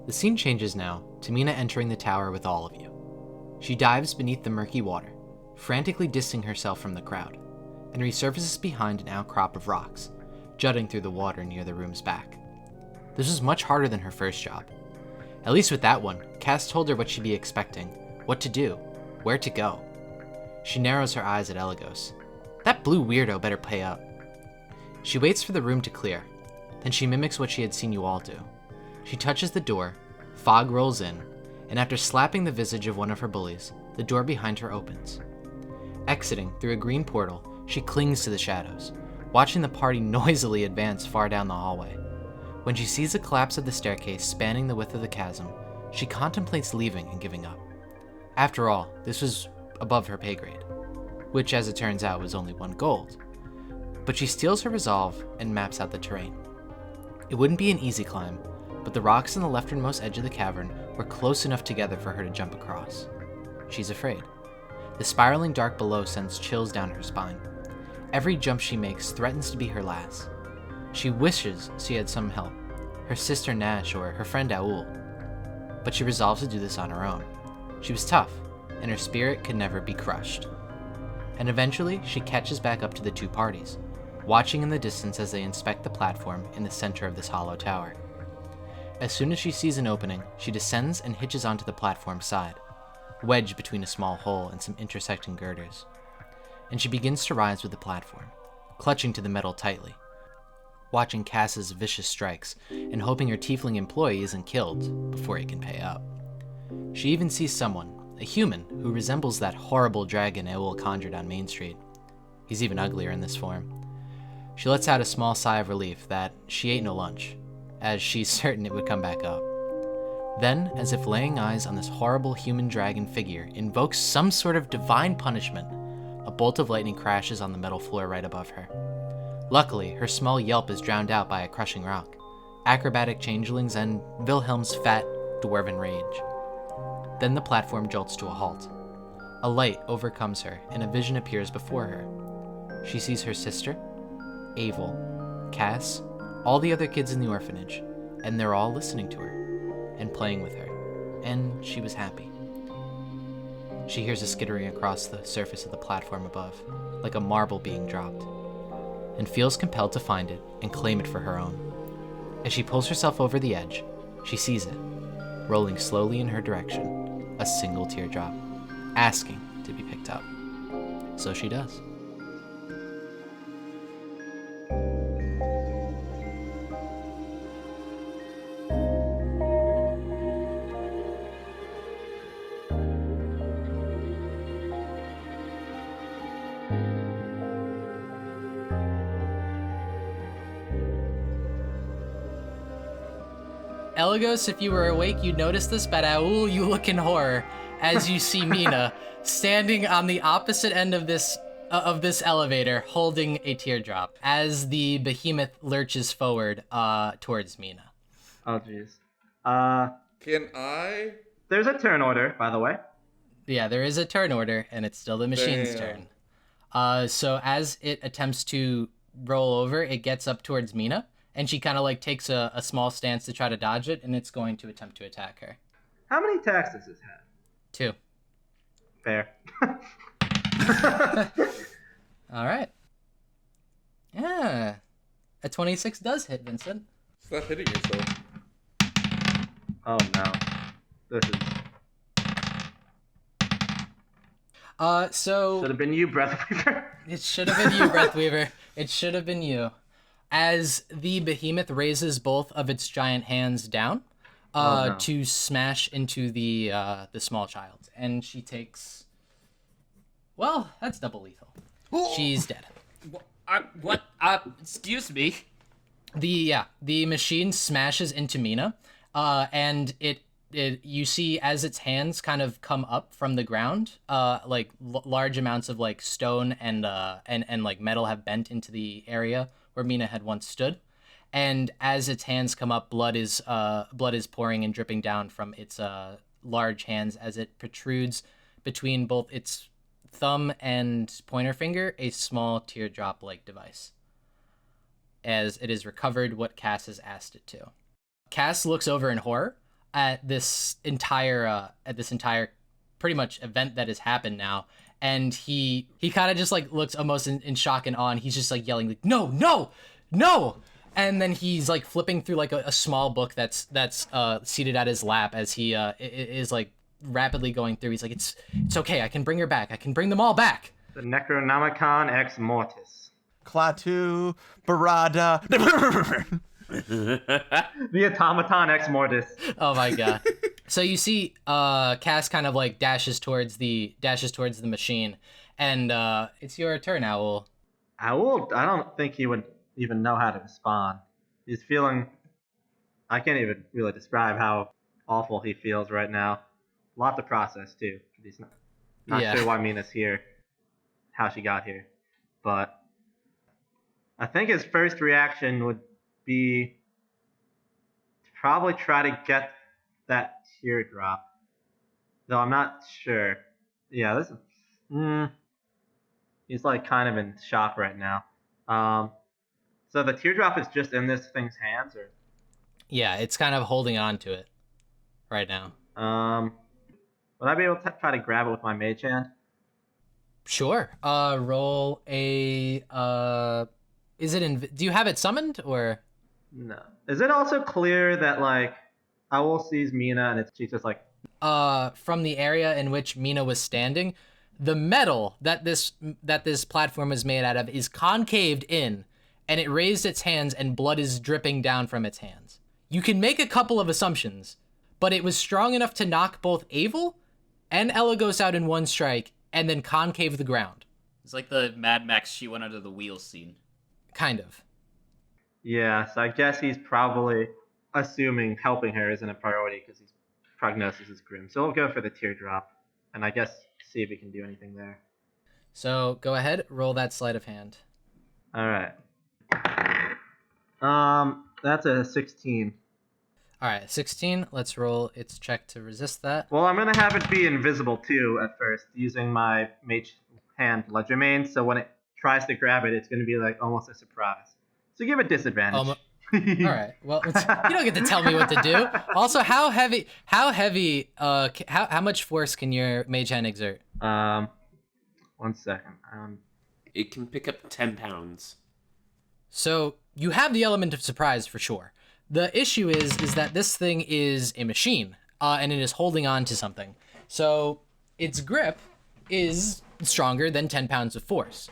The scene changes now to Mina entering the tower with all of you. She dives beneath the murky water, frantically distancing herself from the crowd, and resurfaces behind an outcrop of rocks, jutting through the water near the room's back. This was much harder than her first job. At least with that one, Cass told her what she'd be expecting, what to do, where to go. She narrows her eyes at Elagos. That blue weirdo better pay up. She waits for the room to clear, then she mimics what she had seen you all do. She touches the door, fog rolls in, and after slapping the visage of one of her bullies, the door behind her opens. Exiting through a green portal, she clings to the shadows, watching the party noisily advance far down the hallway. When she sees the collapse of the staircase spanning the width of the chasm, she contemplates leaving and giving up. After all, this was above her pay grade, which as it turns out was only 1 gold. But she steels her resolve and maps out the terrain. It wouldn't be an easy climb, but the rocks on the lefternmost edge of the cavern were close enough together for her to jump across. She's afraid. The spiraling dark below sends chills down her spine. Every jump she makes threatens to be her last. She wishes she had some help, her sister Nash or her friend Aul, but she resolves to do this on her own. She was tough, and her spirit could never be crushed. And eventually, she catches back up to the two parties, watching in the distance as they inspect the platform in the center of this hollow tower. As soon as she sees an opening, she descends and hitches onto the platform side, wedged between a small hole and some intersecting girders. And she begins to rise with the platform, clutching to the metal tightly, watching Cass's vicious strikes and hoping her tiefling employee isn't killed before he can pay up. She even sees someone, a human, who resembles that horrible dragon Aul conjured on Main Street. He's even uglier in this form. She lets out a small sigh of relief that she ate no lunch, as she's certain it would come back up. Then, as if laying eyes on this horrible human dragon figure invokes some sort of divine punishment, a bolt of lightning crashes on the metal floor right above her. Luckily, her small yelp is drowned out by a crushing rock, acrobatic changelings, and Wilhelm's fat, dwarven rage. Then the platform jolts to a halt. A light overcomes her, and a vision appears before her. She sees her sister, Avel, Cass, all the other kids in the orphanage, and they're all listening to her, and playing with her, and she was happy. She hears a skittering across the surface of the platform above, like a marble being dropped, and feels compelled to find it and claim it for her own. As she pulls herself over the edge, she sees it, rolling slowly in her direction, a single teardrop, asking to be picked up. So she does. Elagos, if you were awake, you'd notice this, but Aul, you look in horror as you see Mina standing on the opposite end of this elevator, holding a teardrop as the behemoth lurches forward towards Mina. Oh, jeez. Can I? There's a turn order, by the way. Yeah, there is a turn order, and it's still the machine's Damn. turn. So as it attempts to roll over, it gets up towards Mina, and she kind of like takes a small stance to try to dodge it, and it's going to attempt to attack her. How many attacks does this have? 2. Fair. All right. Yeah. A 26 does hit, Vincent. Stop hitting yourself. Oh no. This is... So Should have been you, Breathweaver. it should have been you, Breathweaver. It should have been you. As the behemoth raises both of its giant hands down, no. to smash into the small child, and she takes. Well, that's double lethal. She's dead. What? Excuse me. The machine smashes into Mina, and it you see as its hands kind of come up from the ground, like large amounts of like stone and like metal have bent into the area where Mina had once stood, and as its hands come up, blood is pouring and dripping down from its large hands as it protrudes between both its thumb and pointer finger a small teardrop like device as it has recovered what Cass has asked it to. Cass looks over in horror at this entire pretty much event that has happened now, and he kind of just like looks almost in shock and awe, and he's just like yelling like, no, no, no, and then he's like flipping through like a small book that's seated at his lap as he is like rapidly going through. He's like, it's okay, I can bring her back, I can bring them all back. The Necronomicon Ex Mortis. Klaatu, Barada. The Automaton Ex Mortis. Oh my god. So you see Cass kind of like dashes towards the machine, and it's your turn, Owl. I don't think he would even know how to respond. He's feeling... I can't even really describe how awful he feels right now. A lot to process, too. He's not Yeah. sure why Mina's here, how she got here. But I think his first reaction would be to probably try to get that teardrop. Though I'm not sure. Yeah, this is... he's like kind of in shock right now. So the teardrop is just in this thing's hands, or Yeah, it's kind of holding on to it right now. would I be able to try to grab it with my mage hand? Sure. Roll a is it in do you have it summoned or No. Is it also clear that like Owl sees Mina and she's just like, from the area in which Mina was standing, the metal that this platform is made out of is concaved in, and it raised its hands and blood is dripping down from its hands. You can make a couple of assumptions, but it was strong enough to knock both Avel and Elagos out in one strike and then concave the ground. It's like the Mad Max she went under the wheel scene. Kind of. yeah. So I guess he's probably assuming helping her isn't a priority because his prognosis is grim. So we'll go for the teardrop, and I guess see if we can do anything there. So go ahead, roll that sleight of hand. All right. That's a 16. All right, 16. Let's roll its check to resist that. Well, I'm gonna have it be invisible too at first, using my mage hand Ledgermain. So when it tries to grab it, it's gonna be like almost a surprise. So give it disadvantage. All right. Well, you don't get to tell me what to do. Also, how much force can your mage hand exert? 1 second. It can pick up 10 pounds. So you have the element of surprise for sure. The issue is that this thing is a machine, and it is holding on to something. So its grip is stronger than 10 pounds of force.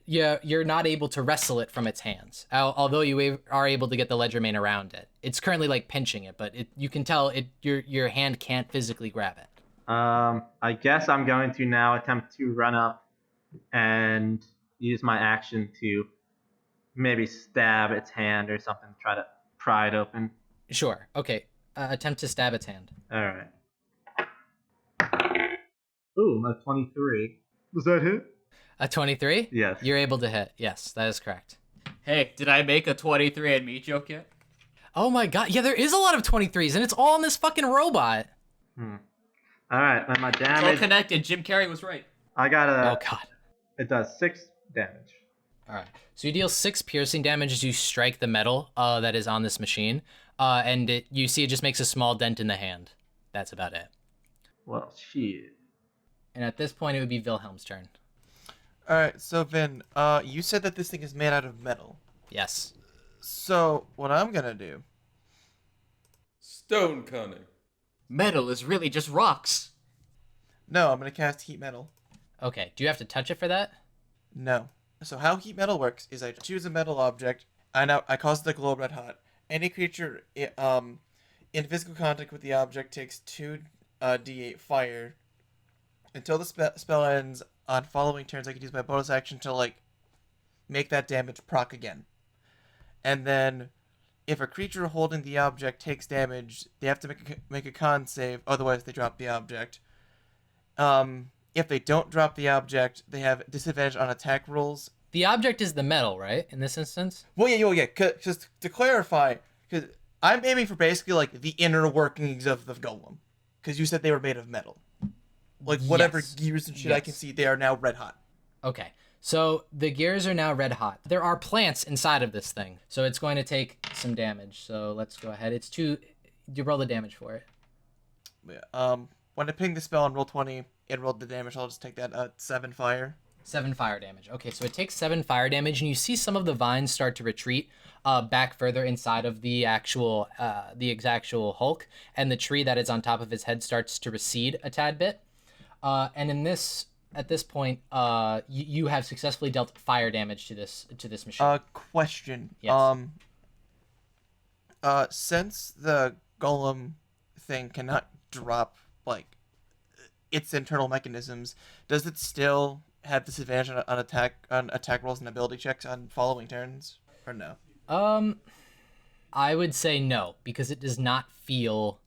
You're not able to wrestle it from its hands, although you are able to get the Ledgermain around it. It's currently like pinching it, but you can tell your hand can't physically grab it. I guess I'm going to now attempt to run up and use my action to maybe stab its hand or something, try to pry it open. Sure. Okay. Attempt to stab its hand. All right. Ooh, a 23. Does that hit? A 23? Yes. You're able to hit. Yes, that is correct. Hey, did I make a 23 and me joke yet? Oh my god. Yeah, there is a lot of 23s, and it's all on this fucking robot. All right, and my It's all damage. connected. Jim Carrey was right. I got Oh a. god. It does 6 damage. All right. So you deal 6 piercing damage as you strike the metal that is on this machine, and you see it just makes a small dent in the hand. That's about it. Well, shit. And at this point, it would be Wilhelm's turn. All right, so Vin, you said that this thing is made out of metal. Yes. So what I'm gonna do? Stone cunning. Metal is really just rocks. No, I'm gonna cast heat metal. Okay. Do you have to touch it for that? No. So how heat metal works is I choose a metal object, I cause it to glow red hot. Any creature in physical contact with the object takes 2 d8 fire. Until the spell ends, on following turns I can use my bonus action to like make that damage proc again. And then if a creature holding the object takes damage, they have to make a con save, otherwise they drop the object. If they don't drop the object, they have disadvantage on attack rolls. The object is the metal, right? In this instance? Well, yeah. Just to clarify, because I'm aiming for basically like the inner workings of the golem, because you said they were made of metal. Like whatever Yes. gears and shit I can Yes. see, they are now red hot. Okay. So the gears are now red hot. There are plants inside of this thing, so it's going to take some damage. So let's go ahead. You roll the damage for it. Yeah. When I ping the spell on roll 20, it rolled the damage. I'll just take that 7 fire. 7 fire damage. Okay, so it takes 7 fire damage, and you see some of the vines start to retreat back further inside of the actual Hulk, and the tree that is on top of his head starts to recede a tad bit. And at this point, you have successfully dealt fire damage to this machine. Question. Yes. Since the golem thing cannot drop like its internal mechanisms, does it still have disadvantage on attack rolls and ability checks on following turns, or no? I would say no, because it does not feel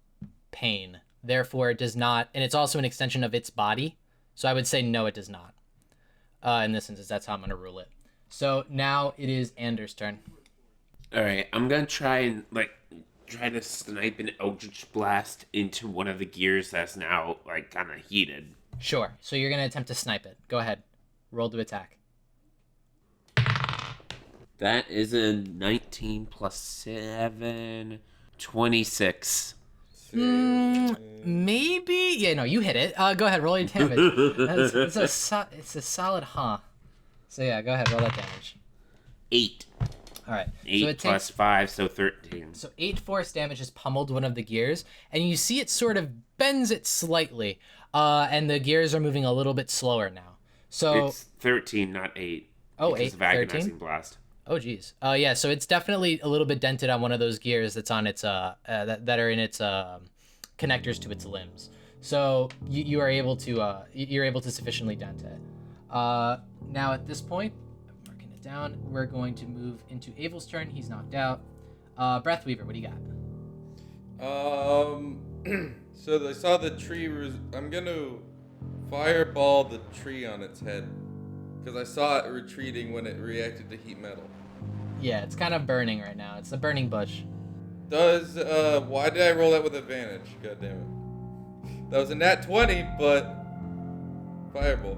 pain. Therefore, it does not, and it's also an extension of its body. So I would say no, it does not. In this instance, that's how I'm going to rule it. So now it is Anders' turn. All right, I'm gonna try to snipe an Eldritch Blast into one of the gears that's now like kind of heated. Sure. So you're going to attempt to snipe it. Go ahead. Roll to attack. That is a 19 plus 7, 26. Maybe. Yeah, no, you hit it. Go ahead. Roll your damage. It's a solid huh. So yeah, go ahead. Roll that damage. 8. All right. 8 so it plus 5, so 13. So 8 force damage has pummeled one of the gears, and you see it sort of bends it slightly, and the gears are moving a little bit slower now. So It's 13, not 8. Oh, because 8, of agonizing 13? blast. Oh geez. Yeah, so it's definitely a little bit dented on one of those gears that's on its that are in its connectors to its limbs. So you are able to you're able to sufficiently dent it. Now at this point, I'm marking it down. We're going to move into Abel's turn. He's knocked out. Breathweaver, what do you got? So I saw the tree. I'm gonna fireball the tree on its head because I saw it retreating when it reacted to heat metal. Yeah, it's kind of burning right now. It's a burning bush. Why did I roll that with advantage? God damn it. That was a nat 20, but fireball.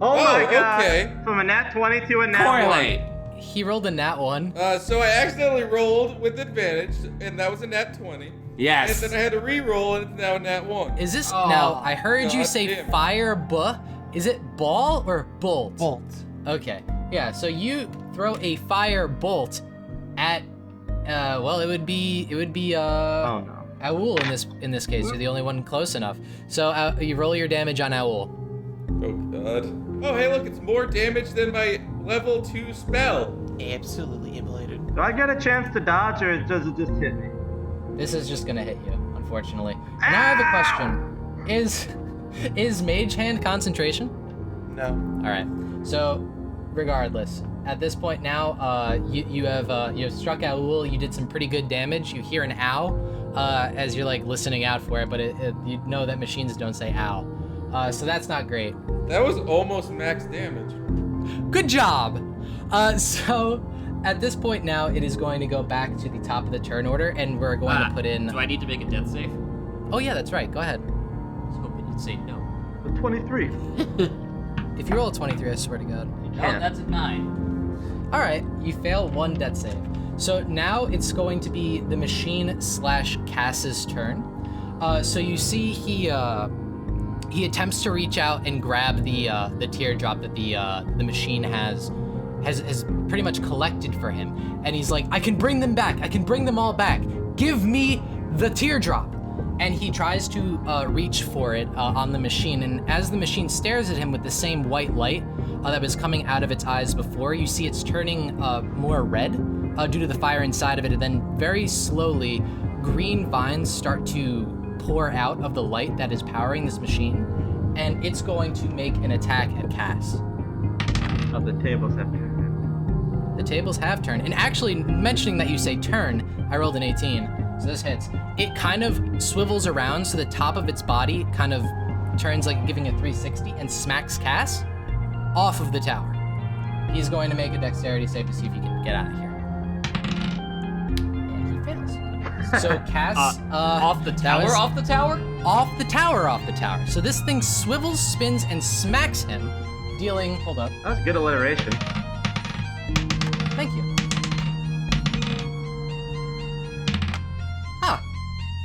Oh my god! Okay. From a nat 20 to a nat Correlate! He rolled a nat 1. So I accidentally rolled with advantage, and that was a nat 20. Yes. And then I had to re-roll, and it's now a nat 1. Is this now? I heard you God say damn it. fire. Is it ball or bolt? Bolt. Okay. Yeah. So you throw a fire bolt at. Well, it would be. Oh no. Aul in this case. You're the only one close enough. So you roll your damage on Aul. Oh god. Oh hey, look, it's more damage than my level 2 spell. Absolutely immolated. Do I get a chance to dodge, or does it just hit me? This is just gonna hit you, unfortunately. And now I have a question. Is Mage Hand concentration? No. All right. So, regardless, at this point now, you have struck Aul. You did some pretty good damage. You hear an ow as you're like listening out for it, but you know that machines don't say ow. So that's not great. That was almost max damage. Good job. So at this point now, it is going to go back to the top of the turn order, and we're going to put in. Do I need to make a death save? Oh yeah, that's right. Go ahead. I was hoping you'd say no. A 23. If you roll a 23, I swear to God. Oh, Yeah. that's a 9. All right, you fail one death save. So now it's going to be the machine / Cass's turn. So you see he attempts to reach out and grab the teardrop that the machine has pretty much collected for him, and he's like, I can bring them back. I can bring them all back. Give me the teardrop. And he tries to reach for it on the machine, and as the machine stares at him with the same white light that was coming out of its eyes before, you see it's turning more red due to the fire inside of it, and then very slowly, green vines start to pour out of the light that is powering this machine, and it's going to make an attack at Cass. Of the tables have turned. The tables have turned. And actually, mentioning that you say turn, I rolled an 18, so this hits. It kind of swivels around, so the top of its body kind of turns like giving a 360 and smacks Cass off of the tower. He's going to make a dexterity save to see if he can get out of here. And he fails. So Cass, Off the that tower? was- Off the tower? off the tower. So this thing swivels, spins, and smacks him, dealing, hold up, That was good alliteration. thank you.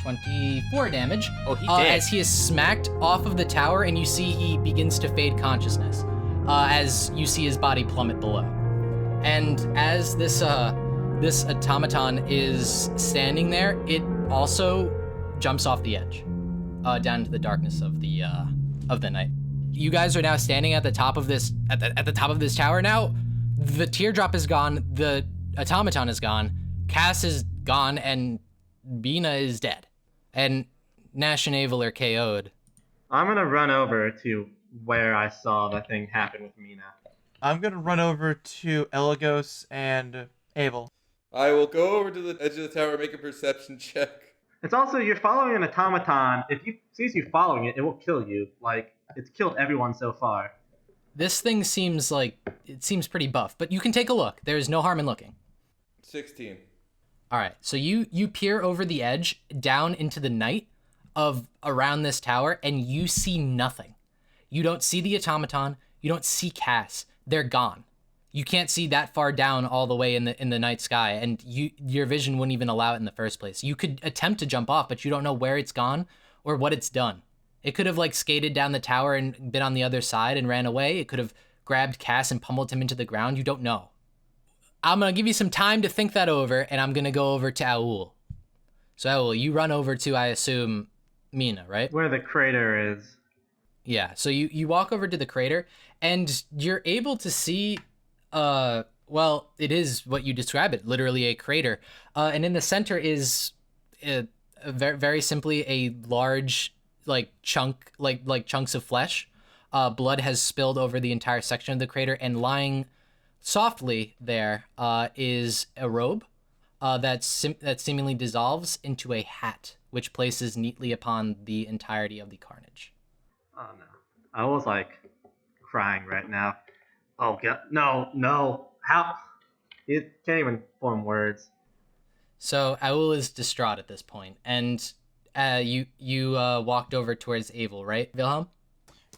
24 damage. Oh, he did. As he is smacked off of the tower, and you see he begins to fade consciousness, as you see his body plummet below. And as this automaton is standing there, it also jumps off the edge, down into the darkness of the night. You guys are now standing at the top of this at the top of this tower. Now, the teardrop is gone, the automaton is gone, Cass is gone, and Bina is dead. And Nash and Avel are KO'd. I'm gonna run over to where I saw the thing happen with Mina. I'm gonna run over to Elagos and Abel. I will go over to the edge of the tower and make a perception check. It's also, you're following an automaton. If you sees you following it, it will kill you. Like, it's killed everyone so far. This thing seems pretty buff, but you can take a look. There's no harm in looking. 16. All right, so you peer over the edge down into the night of around this tower, and you see nothing. You don't see the automaton. You don't see Cass. They're gone. You can't see that far down all the way in the night sky, and your vision wouldn't even allow it in the first place. You could attempt to jump off, but you don't know where it's gone or what it's done. It could have like skated down the tower and been on the other side and ran away. It could have grabbed Cass and pummeled him into the ground. You don't know. I'm gonna give you some time to think that over, and I'm gonna go over to Aul. So Aul, you run over to, I assume, Mina, right? Where the crater is. Yeah, so you walk over to the crater, and you're able to see, well, it is what you describe it, literally a crater. And in the center is very, very simply a large, like, chunk, like chunks of flesh. Blood has spilled over the entire section of the crater, and lying softly there is a robe that seemingly dissolves into a hat, which places neatly upon the entirety of the carnage. Oh no. I was like crying right now. Oh god, no. How? It can't even form words. So Aul is distraught at this point, and you walked over towards Avel, right, Wilhelm?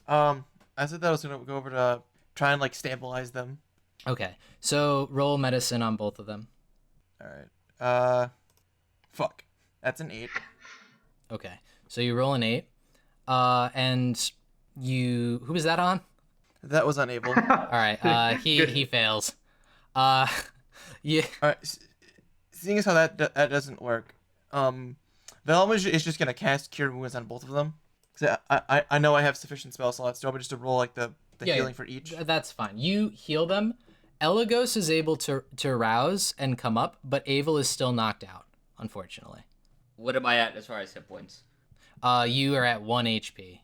I said that I was gonna go over to try and like stabilize them. Okay, so roll medicine on both of them. All right. Fuck. That's an 8. Okay, so you roll an 8, and who was that on? That was unable. All right, he fails. Yeah. All right. Seeing as how that doesn't work, Velma is just gonna cast Cure Wounds on both of them. Cause I know I have sufficient spell slots. Do you want me just to roll like the Yeah, healing for each? That's fine. You heal them. Elagos is able to rouse and come up, but Avel is still knocked out, unfortunately. What am I at as far as hit points? You are at 1 HP.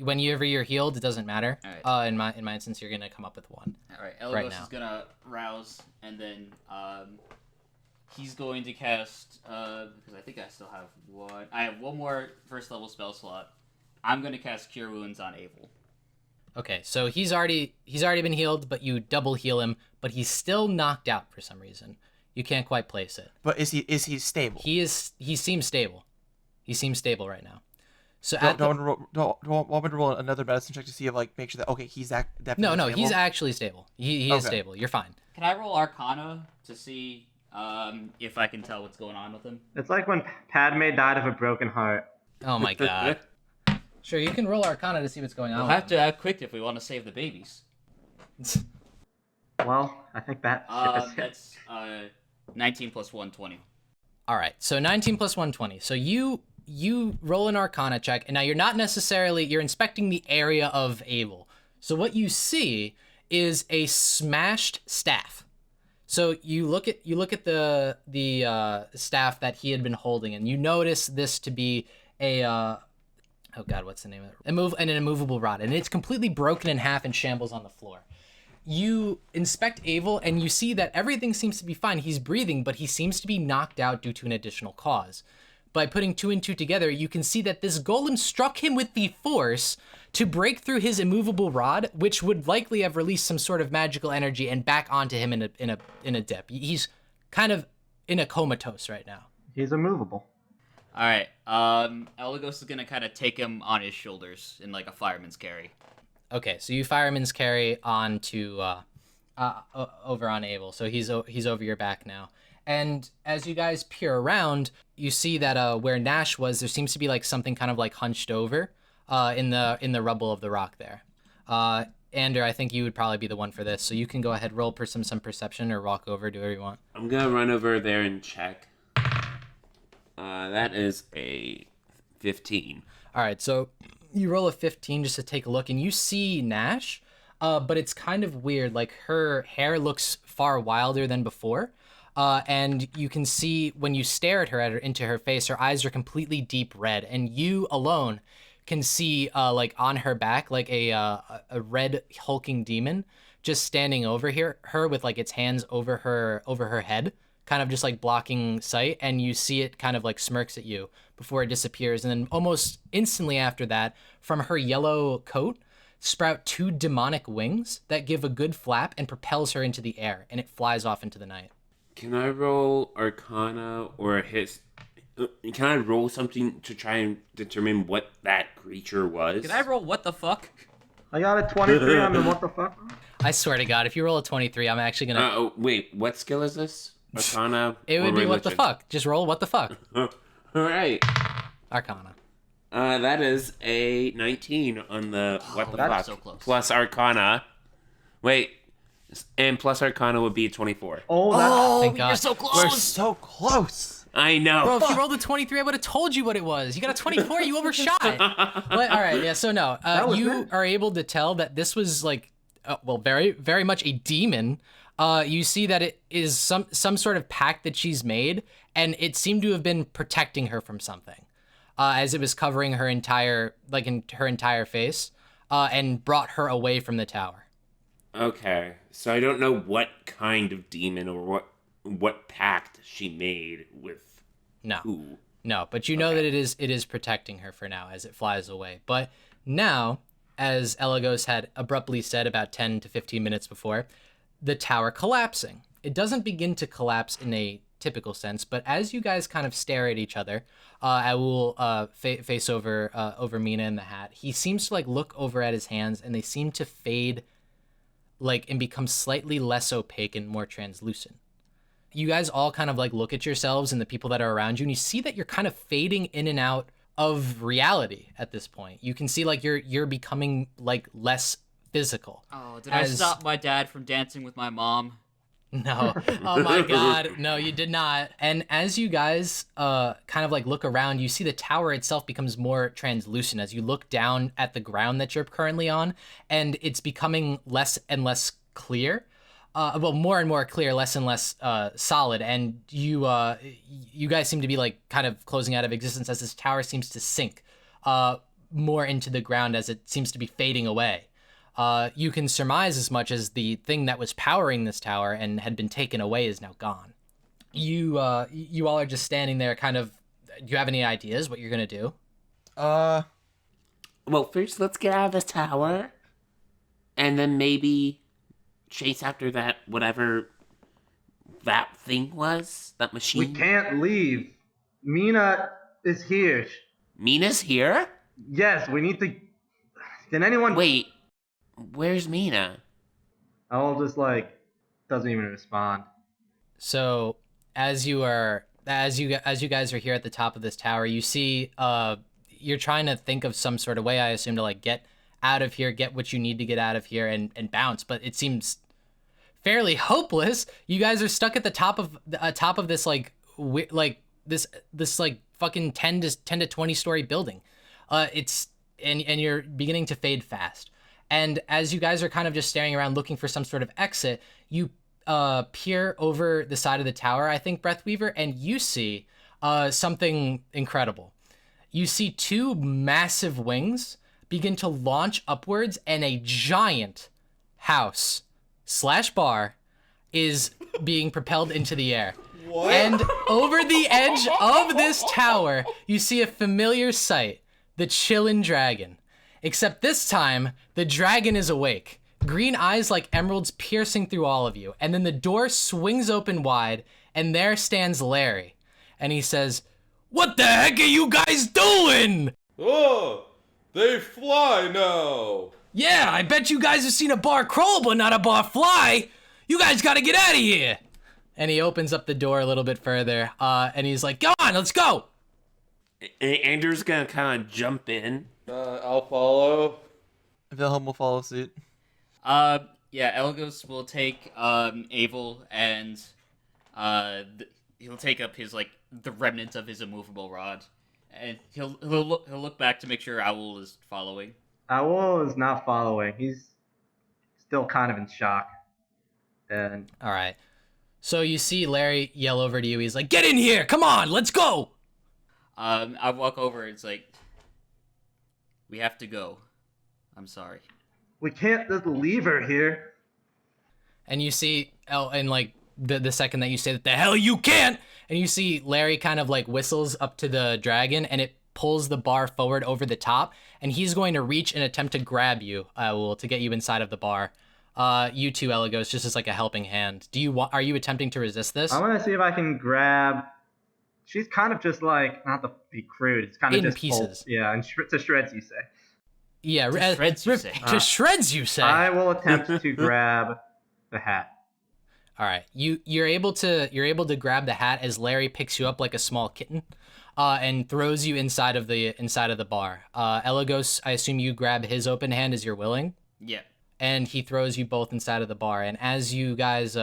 Whenever you're healed, it doesn't matter. All right. In my instance, you're gonna come up with 1. All right, Elagos Right now. is gonna rouse, and then he's going to cast because I think I still have one. I have one more first level spell slot. I'm gonna cast Cure Wounds on Avel. Okay, so he's already been healed, but you double heal him, but he's still knocked out for some reason. You can't quite place it. But is he stable? He seems stable. He seems stable right now. So Don't want me to roll another medicine check to see if like make sure that okay he's definitely no, stable? he's actually stable. He is Okay. stable. You're fine. Can I roll Arcana to see if I can tell what's going on with him? It's like when Padme died of a broken heart. Oh my god. Sure, you can roll Arcana to see what's going on. We'll with have to act quick if we want to save the babies. him. Well, I think that ship is hit. That's 19 plus 1, 20. All right, so 19 plus 120. So you roll an Arcana check, and now you're inspecting the area of Abel. So what you see is a smashed staff. So you look at the staff that he had been holding, and you notice this to be a oh god, what's the name of it? An immovable rod, and it's completely broken in half and shambles on the floor. You inspect Abel and you see that everything seems to be fine. He's breathing, but he seems to be knocked out due to an additional cause. By putting 2 and 2 together, you can see that this golem struck him with the force to break through his immovable rod, which would likely have released some sort of magical energy and back onto him in a dip. He's kind of in a comatose right now. He's immovable. All right. Elagos is gonna kind of take him on his shoulders in like a fireman's carry. Okay, so you fireman's carry on to over on Abel, so he's over your back now. And as you guys peer around, you see that where Nash was, there seems to be like something kind of like hunched over in the rubble of the rock there. Ander, I think you would probably be the one for this, so you can go ahead, roll some perception or walk over, do whatever you want. I'm gonna run over there and check. That is a 15. All right, so you roll a 15 just to take a look, and you see Nash, but it's kind of weird. Like, her hair looks far wilder than before, and you can see when you stare at her into her face, her eyes are completely deep red, and you alone can see like on her back like a red hulking demon just standing over her with like its hands over her head, kind of just like blocking sight, and you see it kind of like smirks at you before it disappears. And then almost instantly after that, from her yellow coat sprout 2 demonic wings that give a good flap and propels her into the air, and it flies off into the night. Can I roll Arcana or his? Can I roll something to try and determine what that creature was? Can I roll what the fuck? I got a 23 on the what the fuck? I swear to God, if you roll a 23, I'm actually gonna. Oh wait, what skill is this? Arcana. It would be what the fuck. Just roll what the fuck. All right. Arcana. That is a 19 on the what the that's fuck so close. plus Arcana. Wait, and plus Arcana would be 24. Oh, that, Thank God. You're so close. We're so close. I know. Bro, if you rolled a 23, I would have told you what it was. You got a 24, you overshot. But, all right, yeah, so no. was You it. are able to tell that this was like, well, very, very much a demon. You see that it is some sort of pact that she's made, and it seemed to have been protecting her from something, as it was covering her entire face, and brought her away from the tower. Okay, so I don't know what kind of demon or what pact she made with No. who. No, but you know that it is protecting her for now as it flies away. But now, as Elagos had abruptly said about 10 to 15 minutes before, the tower collapsing. It doesn't begin to collapse in a typical sense, but as you guys kind of stare at each other, I will face over Mina in the hat. He seems to like look over at his hands, and they seem to fade, like, and become slightly less opaque and more translucent. You guys all kind of like look at yourselves and the people that are around you, and you see that you're kind of fading in and out of reality at this point. You can see like you're becoming like less physical. Oh, did I stop my dad from dancing with my mom? No. Oh my God. No, you did not. And as you guys kind of like look around, you see the tower itself becomes more translucent as you look down at the ground that you're currently on, and it's becoming less and less clear. Well, more and more clear, less and less solid, and you guys seem to be like kind of closing out of existence as this tower seems to sink more into the ground as it seems to be fading away. You can surmise as much as the thing that was powering this tower and had been taken away is now gone. You all are just standing there, kind of. Do you have any ideas what you're gonna do? Well, first let's get out of this tower, and then maybe chase after that whatever that thing was, that machine. we can't leave. Mina is here. Mina's here? Yes, we need to. Can anyone? Wait, where's Mina? I'll just like doesn't even respond. So as you guys are here at the top of this tower, you see you're trying to think of some sort of way, I assume, to like get out of here, get what you need to get out of here, and bounce. But it seems fairly hopeless. You guys are stuck at the top of this like this like fucking 10 to 20 story building. It's and you're beginning to fade fast. And as you guys are kind of just staring around looking for some sort of exit, you peer over the side of the tower, I think, Breathweaver, and you see something incredible. You see 2 massive wings begin to launch upwards, and a giant house /bar is being propelled into the air. What? And over the edge of this tower, you see a familiar sight, the Chillin' Dragon. Except this time, the dragon is awake. Green eyes like emeralds piercing through all of you. And then the door swings open wide, and there stands Larry. And he says, "What the heck are you guys doing?" Oh, they fly now. "Yeah, I bet you guys have seen a bar crawl, but not a bar fly. You guys gotta get out of here." And he opens up the door a little bit further, and he's like, "Go on, let's go." Andrew's gonna kind of jump in. I'll follow. Wilhelm will follow suit. Yeah, Elgos will take Abel and he'll take up his the remnants of his immovable rod, and he'll look back to make sure Owl is following. Owl is not following. He's still kind of in shock. And All right. So you see Larry yell over to you. He's like, "Get in here! Come on, let's go!" I walk over. It's like, we have to go. I'm sorry. we can't just leave her here. And you see, and like the second that you say that, "The hell you can't!" And you see Larry kind of like whistles up to the dragon, and it pulls the bar forward over the top, and he's going to reach and attempt to grab you, to get you inside of the bar. You too, Eligos, just as like a helping hand. Are you attempting to resist this? I want to see if I can grab. She's kind of just like, not to be crude, it's kind of In just pieces. Yeah, and to shreds, you say. Yeah, To shreds, you say. To shreds, you say. I will attempt to grab the hat. All right, you're able to grab the hat as Larry picks you up like a small kitten, and throws you inside of the bar. Eligos, I assume you grab his open hand as you're willing. Yeah. And he throws you both inside of the bar. And as you guys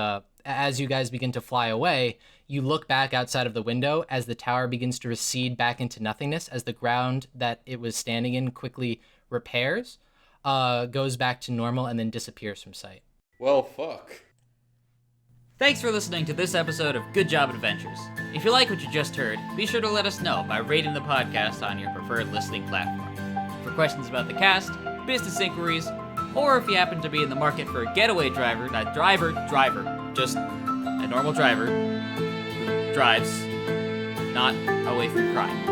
begin to fly away, you look back outside of the window as the tower begins to recede back into nothingness, as the ground that it was standing in quickly repairs, goes back to normal, and then disappears from sight. Well, fuck. Thanks for listening to this episode of Good Job Adventures. If you like what you just heard, be sure to let us know by rating the podcast on your preferred listening platform. For questions about the cast, business inquiries, or if you happen to be in the market for a getaway driver, just a normal driver who drives not away from crime,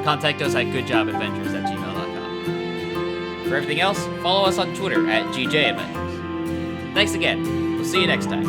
contact us at goodjobadventures@gmail.com. For everything else, follow us on Twitter at GJAdventures. Thanks again. We'll see you next time.